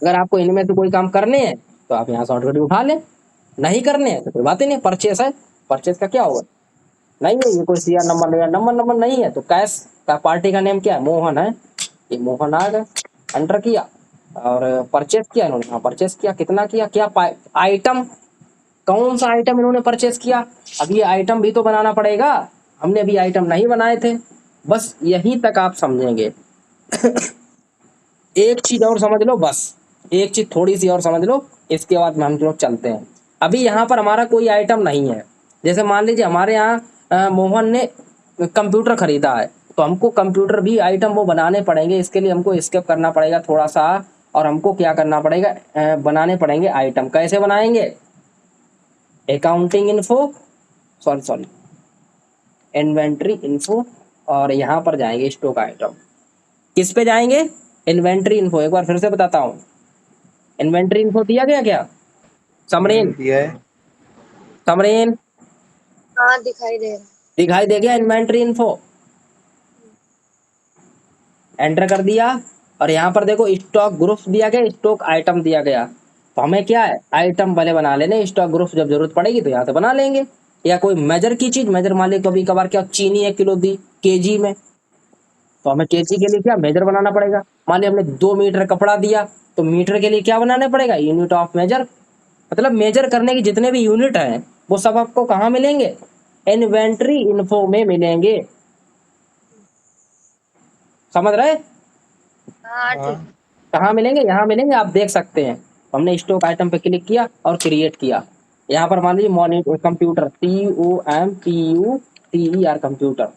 अगर आपको इनमें से कोई काम करने हैं तो आप यहाँ शॉर्टकट उठा लें, नहीं करने हैं तो कोई बात ही नहीं। परचेस है, परचेस का क्या होगा, नहीं है ये कोई CR नंबर, नहीं है नंबर, नंबर नहीं है तो कैश का पार्टी का नेम क्या है, मोहन है, ये मोहन आ गया, एंटर किया और परचेस किया इन्होंने। हाँ परचेस किया, कितना किया, क्या आइटम, कौन सा आइटम इन्होंने परचेस किया। अब ये आइटम भी तो बनाना पड़ेगा, हमने अभी आइटम नहीं बनाए थे। बस यहीं तक आप समझेंगे। एक चीज और समझ लो, बस एक चीज थोड़ी सी और समझ लो, इसके बाद में हम लोग चलते हैं। अभी यहाँ पर हमारा कोई आइटम नहीं है। जैसे मान लीजिए हमारे यहाँ मोहन ने कंप्यूटर खरीदा है, तो हमको कंप्यूटर भी आइटम वो बनाने पड़ेंगे। इसके लिए हमको स्केप करना पड़ेगा थोड़ा सा, और हमको क्या करना पड़ेगा, बनाने पड़ेंगे आइटम। कैसे बनाएंगे, accounting info, sorry sorry, inventory info, और यहाँ पर जाएंगे स्टॉक आइटम। किस पे जाएंगे, इन्वेंट्री इन्फो। एक बार फिर से बताता हूँ, इन्वेंट्री इन्फो दिया गया क्या, समरीन, दिया है। समरीन, हाँ, दिखाई दे रहा दिखाई दे गया इन्वेंट्री इन्फो, एंटर कर दिया। और यहाँ पर देखो स्टॉक ग्रुप दिया गया, स्टॉक आइटम दिया गया। तो हमें क्या है, आइटम भले बना लेने, स्टॉक ग्रुप जब जरूरत पड़ेगी तो यहाँ से बना लेंगे। या कोई मेजर की चीज, मेजर मान लीजिए कभी कभार क्या चीनी 1 किलो दी केजी में, तो हमें केजी के लिए क्या मेजर बनाना पड़ेगा। मान लीजिए हमने 2 मीटर कपड़ा दिया, तो मीटर के लिए क्या बनाना पड़ेगा, यूनिट ऑफ मेजर। मतलब मेजर करने के जितने भी यूनिट हैं वो सब आपको कहाँ मिलेंगे, इन्वेंट्री इन्फो में मिलेंगे। समझ रहे, हाँ, हाँ। ठीक। कहाँ मिलेंगे, यहाँ मिलेंगे, आप देख सकते हैं। हमने स्टॉक आइटम पे क्लिक किया और क्रिएट किया। यहाँ पर मान लीजिए मॉनिटर कंप्यूटर, COMPUTER कंप्यूटर,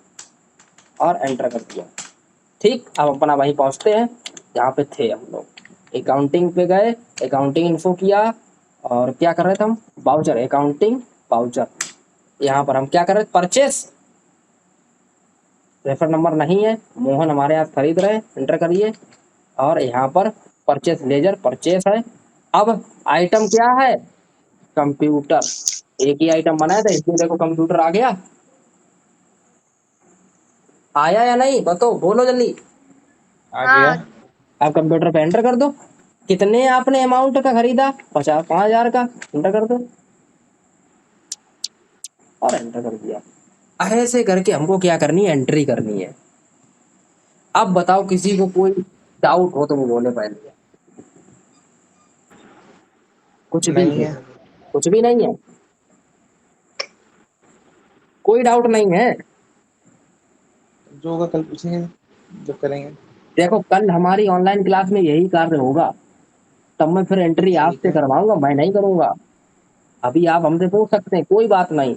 और एंटर कर दिया। ठीक, अब अपना वहीं पहुंचते हैं जहाँ पे थे हम लोग। अकाउंटिंग पे गए, अकाउंटिंग इन्फो किया, और क्या कर रहे थे हम, बाउचर, अकाउंटिंग बाउचर। यहाँ पर हम क्या कर रहे थे, परचेस, रेफर नंबर नहीं है, मोहन हमारे यहाँ खरीद रहे हैं, एंटर करिए। और यहाँ पर परचेस लेजर, परचेस है। अब आइटम क्या है, कंप्यूटर। एक ही आइटम बनाया था इसलिए देखो कंप्यूटर आ गया, आया या नहीं, बताओ, बोलो जल्दी। आ गया। हाँ, आप कंप्यूटर पे एंटर कर दो, कितने आपने अमाउंट का खरीदा, 5,000 का, एंटर कर दो और एंटर कर दिया। ऐसे करके हमको क्या करनी है, एंट्री करनी है। अब बताओ किसी को कोई डाउट हो तो वो बोले पहले, कुछ भी नहीं हो, है। कुछ भी नहीं है। कोई डाउट नहीं है। जो होगा कल पूछेंगे जब करेंगे। देखो कल हमारी ऑनलाइन क्लास में यही कार्य होगा, तब मैं फिर एंट्री ठीक आपसे है। करवाऊंगा, मैं नहीं करूंगा। अभी आप हमसे पूछ सकते हैं, कोई बात नहीं।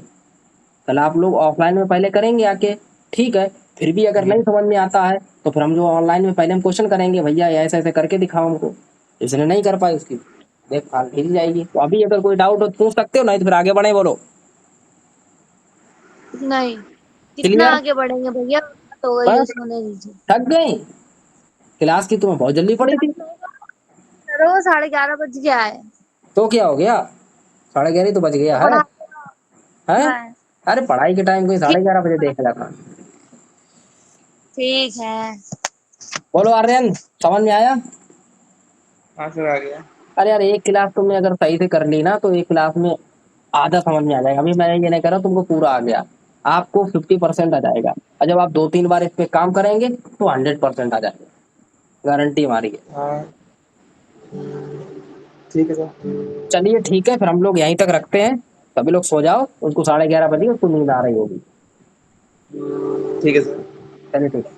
कल आप लोग ऑफलाइन में पहले करेंगे आके, ठीक है। फिर भी अगर नहीं समझ में आता है तो फिर हम जो ऑनलाइन में पहले हम क्वेश्चन करेंगे, भैया ये ऐसे ऐसे करके दिखाओ हमको। इसने नहीं कर पाई उसकी देखभाल की जाएगी। तो अभी अगर कोई डाउट हो तो पूछ सकते हो, नहीं तो फिर आगे बढ़े, बोलो। नहीं, कितना क्लियर? आगे बढ़ेंगे भैया, तो वही बस उसमें दे दीजिए। थक गई? क्लास की तुम्हें बहुत जल्दी पड़ी थी। चलो 11:30 बज गया है। तो क्या हो गया, 11:30 तो बज गया तो है। पढ़ा हैं? है। अरे पढ़ाई के टाइम कोई ठीक 11:30 बजे देख लेता। ठीक है। बोलो आर्यन, समझ में आया? हाँ सर आ गया। अरे यार एक क्लास तुमने अगर सही से कर ली ना तो एक क्लास में आधा समझ में आ जाएगा। अभी मैं ये नहीं कर रहा तुमको पूरा आ गया, आपको 50% आ जाएगा। और जब आप 2-3 बार इस पे काम करेंगे तो 100% आ जाएगा, गारंटी हमारी है। हाँ ठीक है सर। चलिए ठीक है, फिर हम लोग यहीं तक रखते हैं। सभी लोग सो जाओ, उसको 11:30 बजे उसको नींद आ रही होगी। ठीक है सर। चलिए ठीक है।